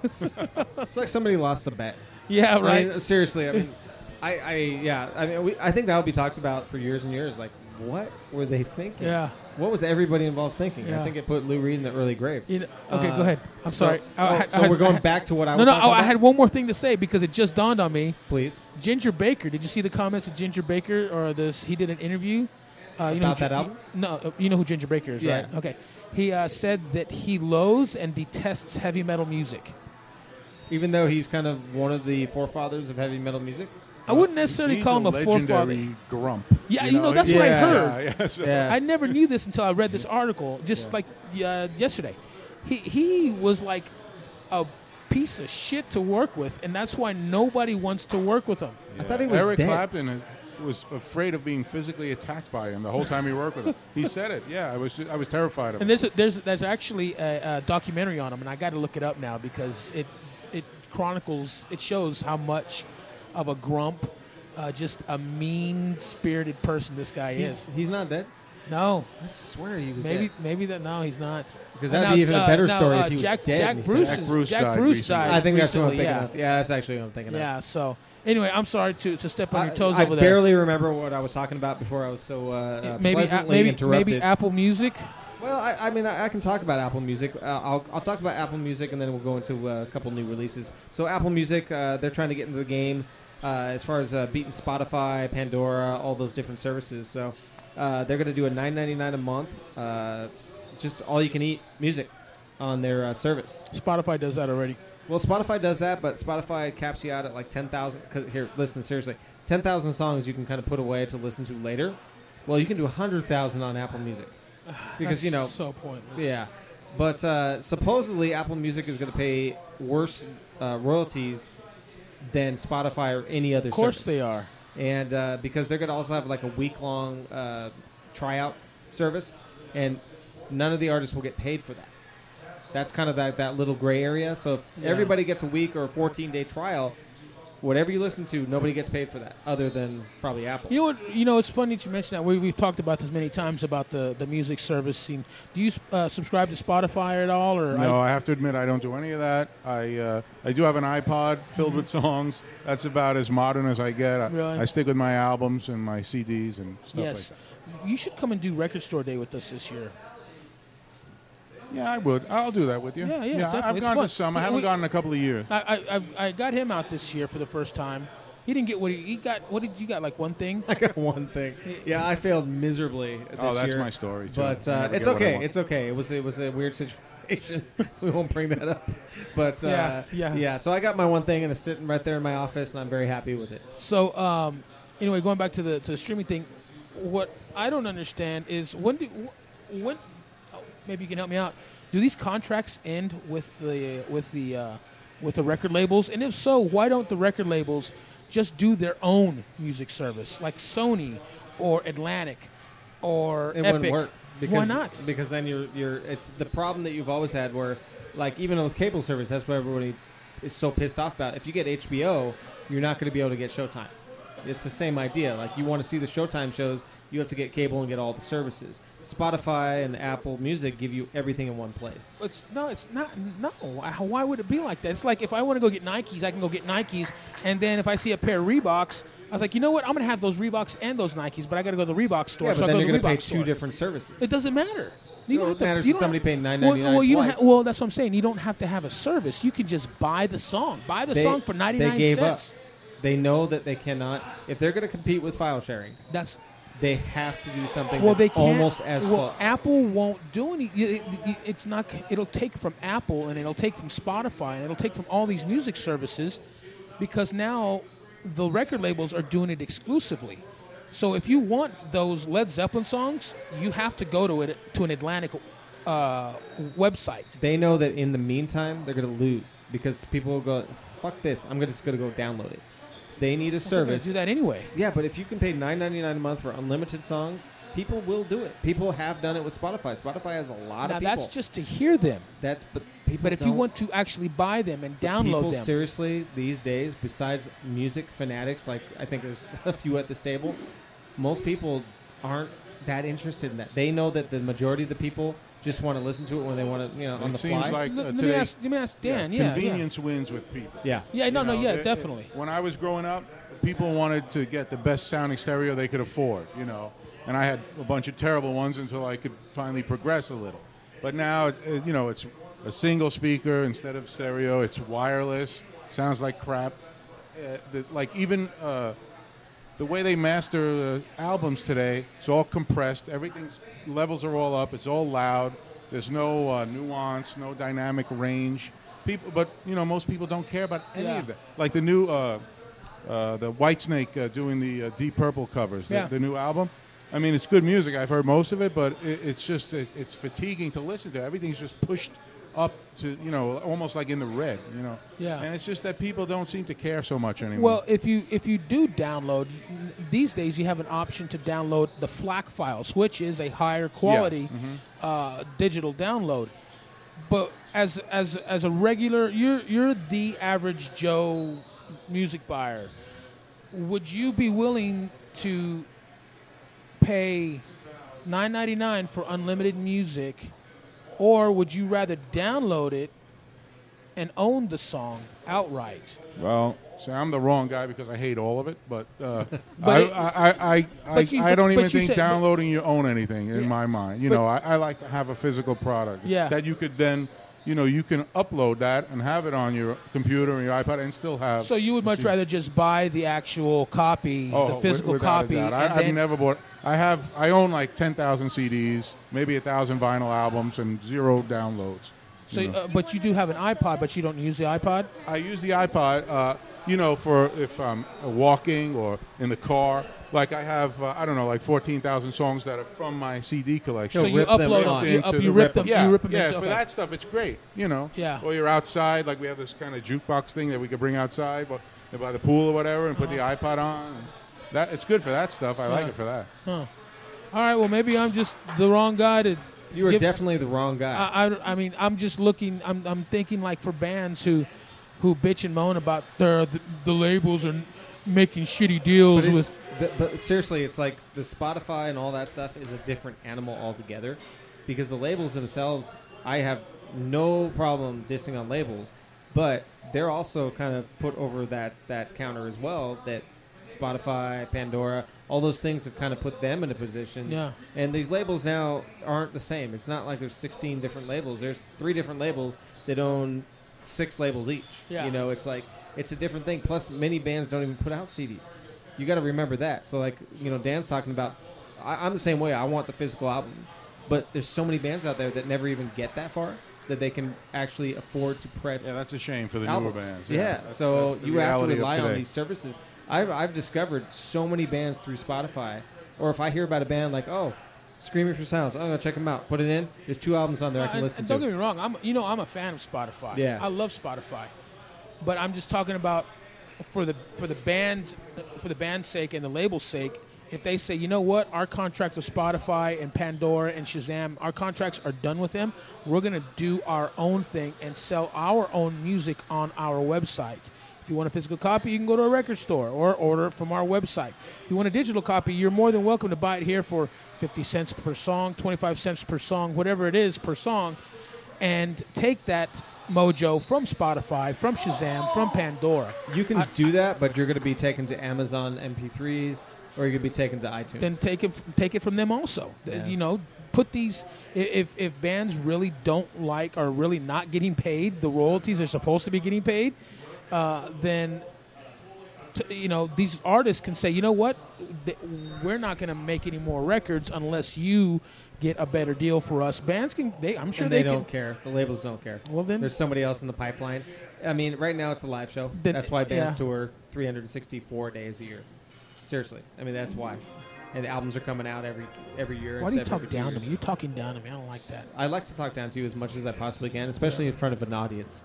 It's like somebody lost a bet. Yeah, right. I mean, seriously, I mean, I think that will be talked about for years and years. Like, what were they thinking? Yeah. What was everybody involved thinking? Yeah. I think it put Lou Reed in the early grave. Okay, go ahead. I'm sorry. We're going back to what I was talking I about? had one more thing to say because it just dawned on me. Please. Ginger Baker. Did you see the comments of Ginger Baker or this? He did an interview. You know About that album? No, you know who Ginger Baker is, Yeah. right? Okay. He said that he loathes and detests heavy metal music. Even though he's kind of one of the forefathers of heavy metal music? I wouldn't necessarily He's call him a forefather. legendary grump. Yeah, you know, that's what I heard. Yeah, so- Yeah. I never knew this until I read this article, just like yesterday. He was like a piece of shit to work with, and that's why nobody wants to work with him. Yeah. I thought he was Eric dead. Clapton was afraid of being physically attacked by him the whole time he worked with him. He said it. Yeah, I was terrified of him. And there's actually a documentary on him, and I got to look it up now because it shows how much of a grump, just a mean-spirited person this guy is. He's not dead? No. I swear he was dead. Maybe that. No, he's not. Because that would be even a better story if he was Jack dead. Jack Bruce died. I think that's what I'm recently, thinking of. Yeah, that's actually what I'm thinking of. Yeah, so anyway, I'm sorry to step on your toes over there. I barely remember what I was talking about before I was so pleasantly interrupted. Maybe Apple Music? Well, I mean, I can talk about Apple Music. I'll talk about Apple Music, and then we'll go into a couple new releases. So Apple Music, they're trying to get into the game as far as beating Spotify, Pandora, all those different services. So they're going to do a $9.99 a month, just all-you-can-eat music on their service. Spotify does that already. Well, Spotify does that, but Spotify caps you out at like 10,000. Here, listen, seriously. 10,000 songs you can kind of put away to listen to later. Well, you can do 100,000 on Apple Music. Because, That's so pointless. Yeah. But supposedly Apple Music is going to pay worse royalties than Spotify or any other service. Of course they are. And because they're going to also have like a week-long tryout service, and none of the artists will get paid for that. That's kind of that little gray area. So if everybody gets a week or a 14-day trial, whatever you listen to, nobody gets paid for that, other than probably Apple. You know what? You know, it's funny that you mention that. We've talked about this many times about the music service scene. Do you subscribe to Spotify at all? Or no, I have to admit I don't do any of that. I do have an iPod filled with songs. That's about as modern as I get. Really? I stick with my albums and my CDs and stuff like that. You should come and do Record Store Day with us this year. Yeah, I would. I'll do that with you. Yeah, definitely. I've gone to some. I haven't gone in a couple of years. I got him out this year for the first time. He didn't get what he got. What did you got? Like one thing? I got one thing. Yeah, I failed miserably this year. Oh, that's my story too. But it's okay. It's okay. It was a weird situation. We won't bring that up. But yeah. So I got my one thing, and it's sitting right there in my office, and I'm very happy with it. So anyway, going back to the streaming thing, what I don't understand is when maybe you can help me out. Do these contracts end with the record labels? And if so, why don't the record labels just do their own music service, like Sony or Atlantic or Epic? Wouldn't work. Because, why not? Because then you're it's the problem that you've always had where, like, even with cable service, that's what everybody is so pissed off about. If you get HBO, you're not going to be able to get Showtime. It's the same idea. Like, you want to see the Showtime shows, you have to get cable and get all the services. Spotify and Apple Music give you everything in one place. It's not. No. Why would it be like that? It's like if I want to go get Nikes, I can go get Nikes, and then if I see a pair of Reeboks, I was like, you know what? I'm going to have those Reeboks and those Nikes, but I got to go to the Reebok store. Yeah, but so then I go you're to the going Reebok to pay store. two different services. It doesn't matter. It matters if somebody paying $9.99 twice. Well, that's what I'm saying. You don't have to have a service. You can just buy the song. Buy the song for 99 They gave cents. up. They know that they cannot. If they're going to compete with file sharing, they have to do something that's almost as close. Apple won't do any. It's not. It'll take from Apple, and it'll take from Spotify, and it'll take from all these music services, because now the record labels are doing it exclusively. So if you want those Led Zeppelin songs, you have to go to an Atlantic website. They know that in the meantime they're going to lose because people will go, "Fuck this! I'm just going to go download it." They need a service. Do that anyway. Yeah, but if you can pay $9.99 a month for unlimited songs, people will do it. People have done it with Spotify. Spotify has a lot of people. Now that's just to hear them. But if you want to actually buy them and download them, seriously, these days, besides music fanatics, like I think there's a few at this table, most people aren't that interested in that. They know that the majority of the people just want to listen to it when they want to, on the fly. It seems like let me ask Dan. Convenience wins with people. Yeah. Yeah. Definitely. When I was growing up, people wanted to get the best sounding stereo they could afford. And I had a bunch of terrible ones until I could finally progress a little. But now, it's a single speaker instead of stereo. It's wireless. Sounds like crap. The way they master albums today, it's all compressed. Everything's levels are all up. It's all loud. There's no nuance, no dynamic range. Most people don't care about any of that. Like the new, the Whitesnake doing the Deep Purple covers, the new album. I mean, it's good music. I've heard most of it, but it's fatiguing to listen to. Everything's just pushed up to, you know, almost like in the red, you know. Yeah. And it's just that people don't seem to care so much anymore. Well, if you do download, these days you have an option to download the FLAC files, which is a higher quality digital download. But as a regular, you're the average Joe music buyer. Would you be willing to pay $9.99 for unlimited music, or would you rather download it and own the song outright? Well, see, I'm the wrong guy because I hate all of it, but, I I don't even think downloading you own anything in my mind. You know, I like to have a physical product that you could then, you know, you can upload that and have it on your computer or your iPod and still have. So you would much rather just buy the actual copy, the physical copy. I've never bought. I own like 10,000 CDs, maybe 1,000 vinyl albums, and 0 downloads. So, but you do have an iPod, but you don't use the iPod? I use the iPod, you know, for if I'm walking or in the car. Like I have, I don't know, like 14,000 songs that are from my CD collection. So you upload them, you rip them. Yeah, you rip them for that stuff, it's great, you know. Yeah. Or you're outside, like we have this kind of jukebox thing that we could bring outside by the pool or whatever and put the iPod on. That it's good for that stuff. I like it for that. Huh. All right, well, maybe I'm just the wrong guy to... You are definitely the wrong guy. I mean, I'm just looking. I'm thinking like for bands who bitch and moan about the labels are making shitty deals with. But seriously, it's like the Spotify and all that stuff is a different animal altogether, because the labels themselves, I have no problem dissing on labels, but they're also kind of put over that counter as well. That Spotify, Pandora, all those things have kind of put them in a position. Yeah. And these labels now aren't the same. It's not like there's 16 different labels. There's 3 different labels that own 6 labels each. Yeah. You know, it's like it's a different thing. Plus, many bands don't even put out CDs. You got to remember that. So, like, you know, Dan's talking about, I'm the same way. I want the physical album. But there's so many bands out there that never even get that far that they can actually afford to press. Yeah, that's a shame for the albums. newer bands. Yeah, that's you have to rely on today. these services. I've discovered so many bands through Spotify. Or if I hear about a band like, oh, Screaming for Sounds, I'm going to check them out. Put it in. There's 2 albums on there I can listen and to. don't get me wrong. I'm a fan of Spotify. Yeah. I love Spotify. But I'm just talking about for the band's sake and the label's sake, if they say, you know what, our contract with Spotify and Pandora and Shazam, our contracts are done with them, we're going to do our own thing and sell our own music on our website. If you want a physical copy, you can go to a record store or order it from our website. If you want a digital copy, you're more than welcome to buy it here for 50 cents per song, 25 cents per song, whatever it is per song, and take that mojo from Spotify, from Shazam, from Pandora. You can do that, but you're going to be taken to Amazon MP3s, or you're going to be taken to iTunes. Then take it from them also. Yeah. You know, put these. If bands really don't like or really not getting paid the royalties they're supposed to be getting paid, then you know, these artists can say, you know what, we're not going to make any more records unless you get a better deal for us. Bands can. I'm sure they don't care. The labels don't care. Well, then there's somebody else in the pipeline. I mean, right now it's the live show. That's why bands tour 364 days a year. Seriously, I mean that's why. And albums are coming out every year. Why do you talk down to me? You're talking down to me. I don't like that. I like to talk down to you as much as I possibly can, especially in front of an audience.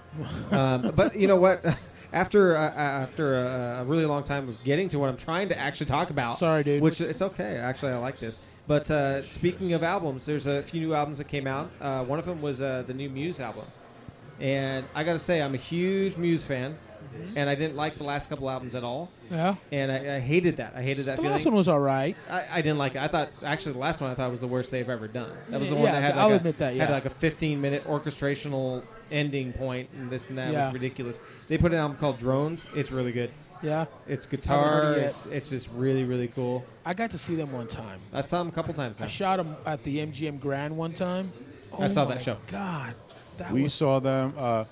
But you know what? After a really long time of getting to what I'm trying to actually talk about. Sorry, dude. Which it's okay. Actually, I like this. But speaking of albums, there's a few new albums that came out. One of them was the new Muse album. And I got to say, I'm a huge Muse fan. And I didn't like the last couple albums at all. Yeah. And I hated that. I hated that feeling. The last one was all right. I didn't like it. I thought, actually, the last one I thought was the worst they've ever done. That was the one that had I'll admit that, had like a 15-minute orchestrational ending point and this and that. It was ridiculous. They put an album called Drones. It's really good. Yeah. It's guitar. It's just really, really cool. I got to see them one time. I saw them a couple times now. I shot them at the MGM Grand one time. I saw that show. God. We saw them.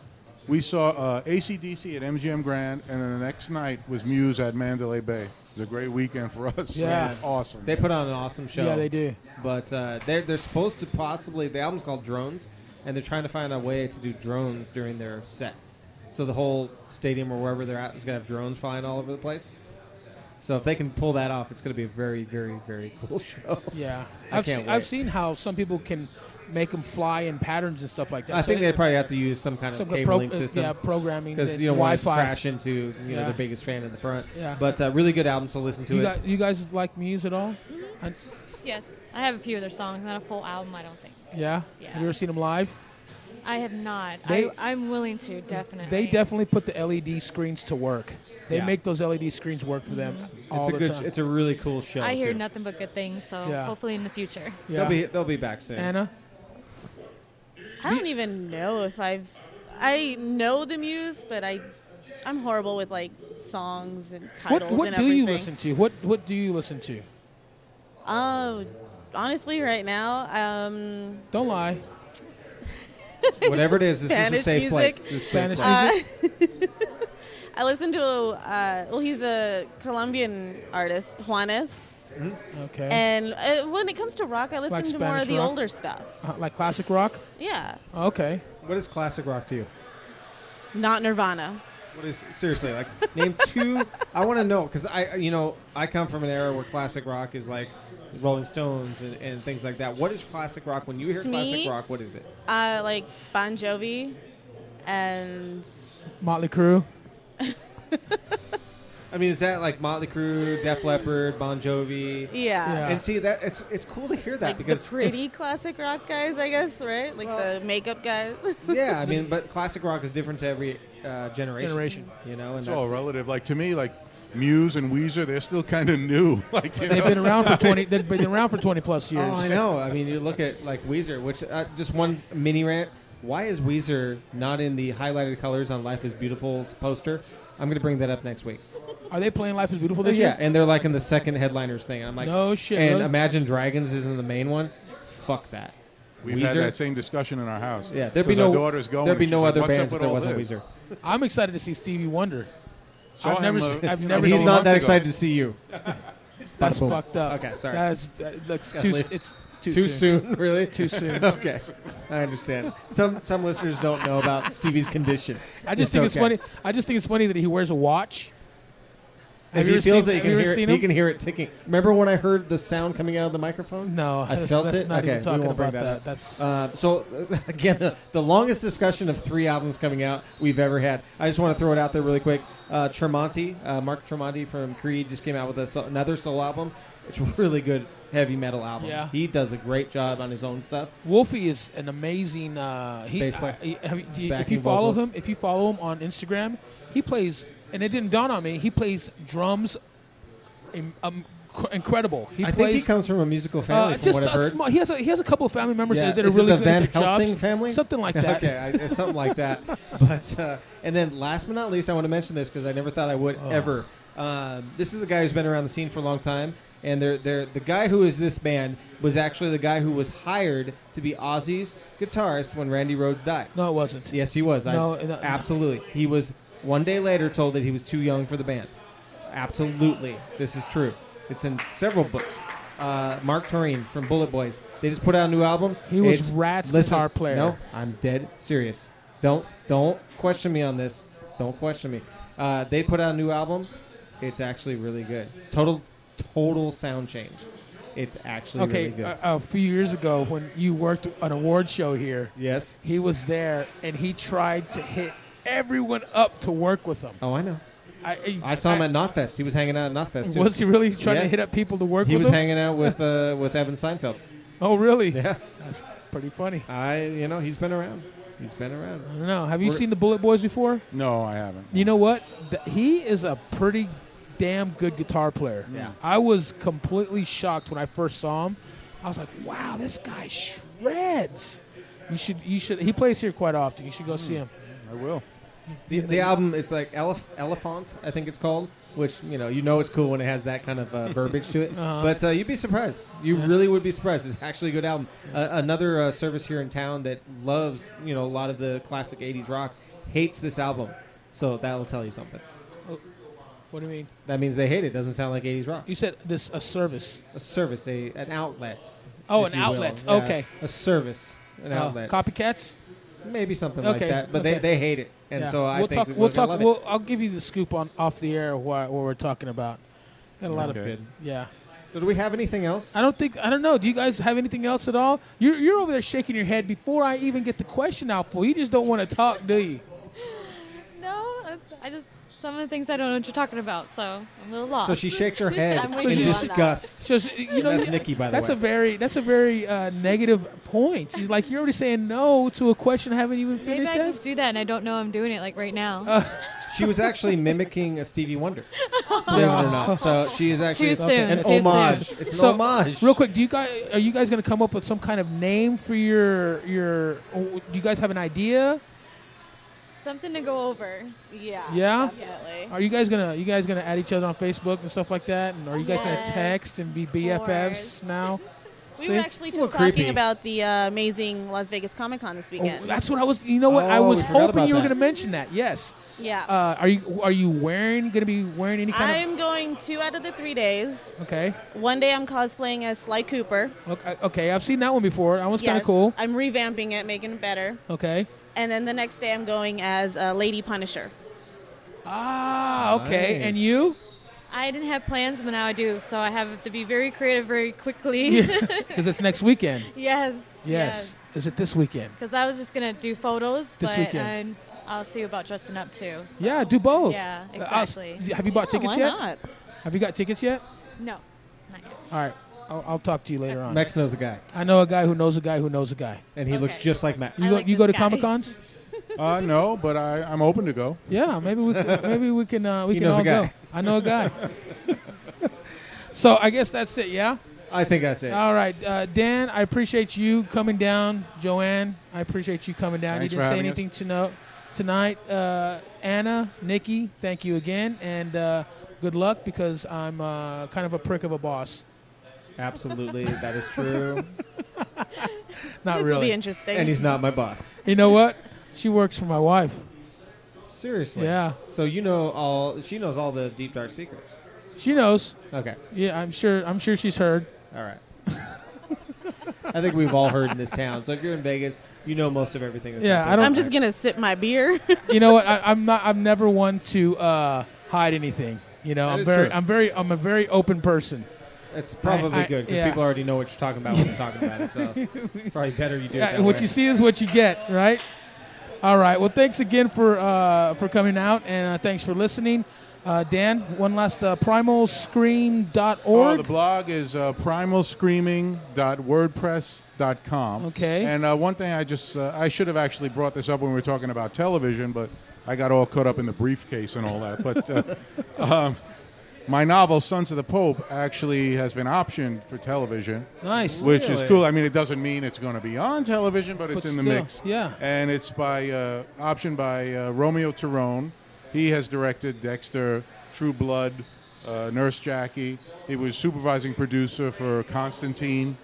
We saw AC/DC at MGM Grand, and then the next night was Muse at Mandalay Bay. It was a great weekend for us. Yeah. Awesome. They put on an awesome show. Yeah, they do. But they're supposed to possibly, the album's called Drones, and they're trying to find a way to do drones during their set. So the whole stadium or wherever they're at is going to have drones flying all over the place. So if they can pull that off, it's going to be a very, very, very cool show. Yeah. I can't wait. I've seen how some people can make them fly in patterns and stuff like that. I think they probably have to use some kind of cabling system. Yeah, programming. Because you don't want to Wi-Fi. crash into the biggest fan in the front. Yeah. But really good album, so listen to it. You guys like Muse at all? Mm-hmm. Yes. I have a few of their songs, not a full album, I don't think. Yeah? Yeah. Have you ever seen them live? I have not. I'm willing to, definitely. They definitely put the LED screens to work. They make those LED screens work for them all the time. It's a really cool show. I hear nothing but good things, so hopefully in the future. Yeah. They'll be back soon. Anna? I don't even know if I know the Muse, but I'm horrible with like songs and titles What and do everything. you listen to? What do you listen to? Honestly, right now, Don't lie. Whatever it is, this is a Spanish safe music. place. This is a safe Spanish place. music? I listen to he's a Colombian artist, Juanes. Okay. And when it comes to rock, I listen Like to more of Spanish the rock? older stuff. Like classic rock? Yeah, Okay. What is classic rock to you? not Nirvana. What is seriously like? Name two. I want to know because I come from an era where classic rock is like Rolling Stones and things like that. What is classic rock? When you hear To classic me, rock, what is it? Like Bon Jovi and Motley Crue? I mean, is that like Motley Crue, Def Leppard, Bon Jovi? yeah. And see that it's cool to hear that Like because the pretty classic rock guys, I guess, right? Like the makeup guys. yeah, I mean, but classic rock is different to every generation. And It's all relative. Like to me, like Muse and Weezer, they're still kind of new. Like They've been around for 20. They've been around for 20 plus years. Oh, I know. I mean, you look at like Weezer, which just one mini rant. Why is Weezer not in the highlighted colors on Life is Beautiful's poster? I'm going to bring that up next week. Are they playing Life is Beautiful this year? Yeah, and they're like in the second headliners thing. I'm like, no shit. And really? Imagine Dragons is in the main one. Fuck that. We've had that same discussion in our house. Yeah, there'd be 'Cause no our daughter's going. There'd be She's no like, other "What's up bands if with there all wasn't this?" Weezer. I'm excited to see Stevie Wonder. Saw I've never him, seen He's seen not him. that excited to see you. That's Boom. fucked up. Okay, sorry. That's Gotta too. leave. It's Too soon, really? Too soon. Okay, I understand. Some listeners don't know about Stevie's condition. I just think it's funny. I just think it's funny that he wears a watch. If he feels it, have you ever seen he him? can hear it ticking. Remember when I heard the sound coming out of the microphone? No, I felt let's it. not Okay, even talking we won't bring about that up. That's So again, the longest discussion of 3 albums coming out we've ever had. I just want to throw it out there really quick. Tremonti, Mark Tremonti from Creed just came out with another solo album. It's a really good heavy metal album. Yeah. He does a great job on his own stuff. Wolfie is an amazing Bass player. if you Backing follow vocals. him, on Instagram, he plays, and it didn't dawn on me. He plays drums, incredible. I think he comes from a musical family. From just what I've heard. small. He has a couple of family members that did Is a really it the good Van at their Helsing jobs. family? Something like that. Okay, something like that. But and then last but not least, I want to mention this because I never thought I would ever. This is a guy who's been around the scene for a long time, and the guy who is this band was actually the guy who was hired to be Ozzy's guitarist when Randy Rhoads died. No, it wasn't. Yes, he was. No, absolutely. He was one day later told that he was too young for the band. Absolutely, this is true. It's in several books. Mark Toreen from Bullet Boys. They just put out a new album. He was Rat's guitar player. No, I'm dead serious. Don't question me on this. Don't question me. They put out a new album. It's actually really good. Total sound change. It's actually really good. A few years ago when you worked an award show here, Yes. he was there and he tried to hit everyone up to work with him. Oh, I know. I saw him at Knotfest. He was hanging out at Knotfest too. Was he really trying Yeah. to hit up people to work He with was him? hanging out with Evan Seinfeld. Oh, really? Yeah. That's pretty funny. He's been around. He's been around. I don't know. Have you seen the Bullet Boys before? No, I haven't. You know what? He is a pretty damn good guitar player. Yeah. I was completely shocked when I first saw him. I was like, wow, this guy shreds. You should. He plays here quite often. You should go see him. I will. The album is like Elephant, I think it's called, which it's cool when it has that kind of verbiage to it. But you'd be surprised. You really would be surprised. It's actually a good album. Another service here in town that loves a lot of the classic '80s rock hates this album, so that'll tell you something. What do you mean? That means they hate it. Doesn't sound like '80s rock. You said this a service. A service, an outlet. Oh, if an you will. outlet. Yeah, Okay. A service, an outlet. Copycats. Maybe something Okay, like that. But okay. they hate it, and Yeah. so I we'll think talk. we're gonna love it. I'll give you the scoop on off the air what we're talking about. Got a lot of good. Yeah. So do we have anything else? I don't know. Do you guys have anything else at all? You're over there shaking your head before I even get the question out for you. You just don't want to talk, do you? No, I just some of the things I don't know what you're talking about, so I'm a little lost. So she shakes her head I'm with in you on disgust. So you know, That's Nikki, by the way. That's a very negative point. She's like, you're already saying no to a question I haven't even Maybe finished I yet. just do that and I don't know I'm doing it like right now. She was actually mimicking a Stevie Wonder, believe it or not. So she is actually Too soon. an Too homage. soon. It's an So, homage. real quick, are you guys going to come up with some kind of name for your? Do you guys have an idea? Something to go over. Yeah. Yeah? Definitely. Are you guys gonna add each other on Facebook and stuff like that? And are you guys gonna Yes, text and be of BFFs course. now? We See? were actually It's a little just talking creepy. about the amazing Las Vegas Comic Con this Oh, weekend. that's what I was. You know what? I Oh, was we forgot hoping about you were that. gonna mention that. Yes. Yeah. Are you gonna be wearing any kind I'm going 2 out of the 3 days. of? Okay. One day I'm cosplaying as Sly Cooper. Okay. I've seen that one before. That one's kind Yes, of cool. I'm revamping it, making it better. Okay. And then the next day I'm going as Lady Punisher. Ah. Okay. Nice. And you? I didn't have plans, but now I do, so I have to be very creative very quickly. Because it's next weekend. Yes. Is it this weekend? Because I was just going to do photos, This but weekend. I'll see about dressing up too. So. Yeah. Do both. Yeah, I'll- exactly. have you bought tickets why yet? not? Have you got tickets yet? No, not yet. All right. I'll talk to you later on. Max knows a guy, I know a guy who knows a guy who knows a guy. and he looks Okay. just like Max. I like You go to this guy. Comic Cons? No, but I'm open to go. Yeah, maybe we can He can knows all a guy. go. I know a guy. So I guess that's it. Yeah. I think that's it. All right, Dan. I appreciate you coming down. Joanne, I appreciate you coming down. Thanks You for didn't say having anything tonight. Anna, Nikki, thank you again, and good luck because I'm kind of a prick of a boss. Absolutely, that is true. Not This will really. be interesting. And he's not my boss. You know what? She works for my wife. Seriously. Yeah. So she knows all the deep dark secrets. She knows. Okay. Yeah, I'm sure she's heard. All right. I think we've all heard in this town. So if you're in Vegas, you know most of everything. That's Yeah, happening. I don't- I'm just going to sip my beer. You know what? I'm never one to hide anything. You know, That is true. I'm a very open person. It's probably good because yeah. people already know what you're talking about when you're talking about it. So it's probably better you do it Yeah, that what way. you see is what you get, right? All right. Well, thanks again for coming out, and thanks for listening. Dan, one last primalscream.org. Oh, the blog is primalscreaming.wordpress.com. Okay. And one thing I should have actually brought this up when we were talking about television, but I got all caught up in the briefcase and all that. But my novel, Sons of the Pope, actually has been optioned for television. Nice. Which is Really? cool. I mean, it doesn't mean it's going to be on television, but it's But in the still, mix. yeah. And it's optioned by Romeo Tyrone. He has directed Dexter, True Blood, Nurse Jackie. He was supervising producer for Constantine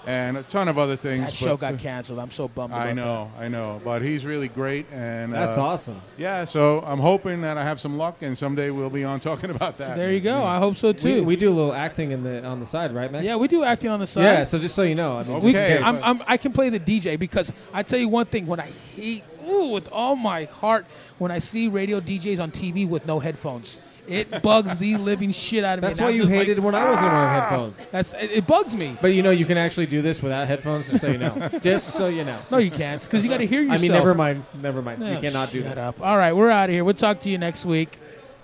and a ton of other things. That show but, got canceled. I'm so bummed about I that. know. But he's really great. And That's awesome. Yeah, so I'm hoping that I have some luck and someday we'll be on talking about that. There you go. I hope so, too. We do a little acting on the side, right, Max? Yeah, we do acting on the side. Yeah, so just so you know. I mean, We- just in case. I can play the DJ because I tell you one thing. When I hate, with all my heart, when I see radio DJs on TV with no headphones, it bugs the living shit out of me. That's And why I'm you just hated like, when I wasn't wearing headphones. It bugs me. But you can actually do this without headphones, just so you know. Just so you know. No, you can't because you got to hear yourself. I mean, never mind. Never mind. No, you cannot do shut this. up. All right, we're out of here. We'll talk to you next week.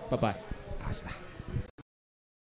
Bye-bye.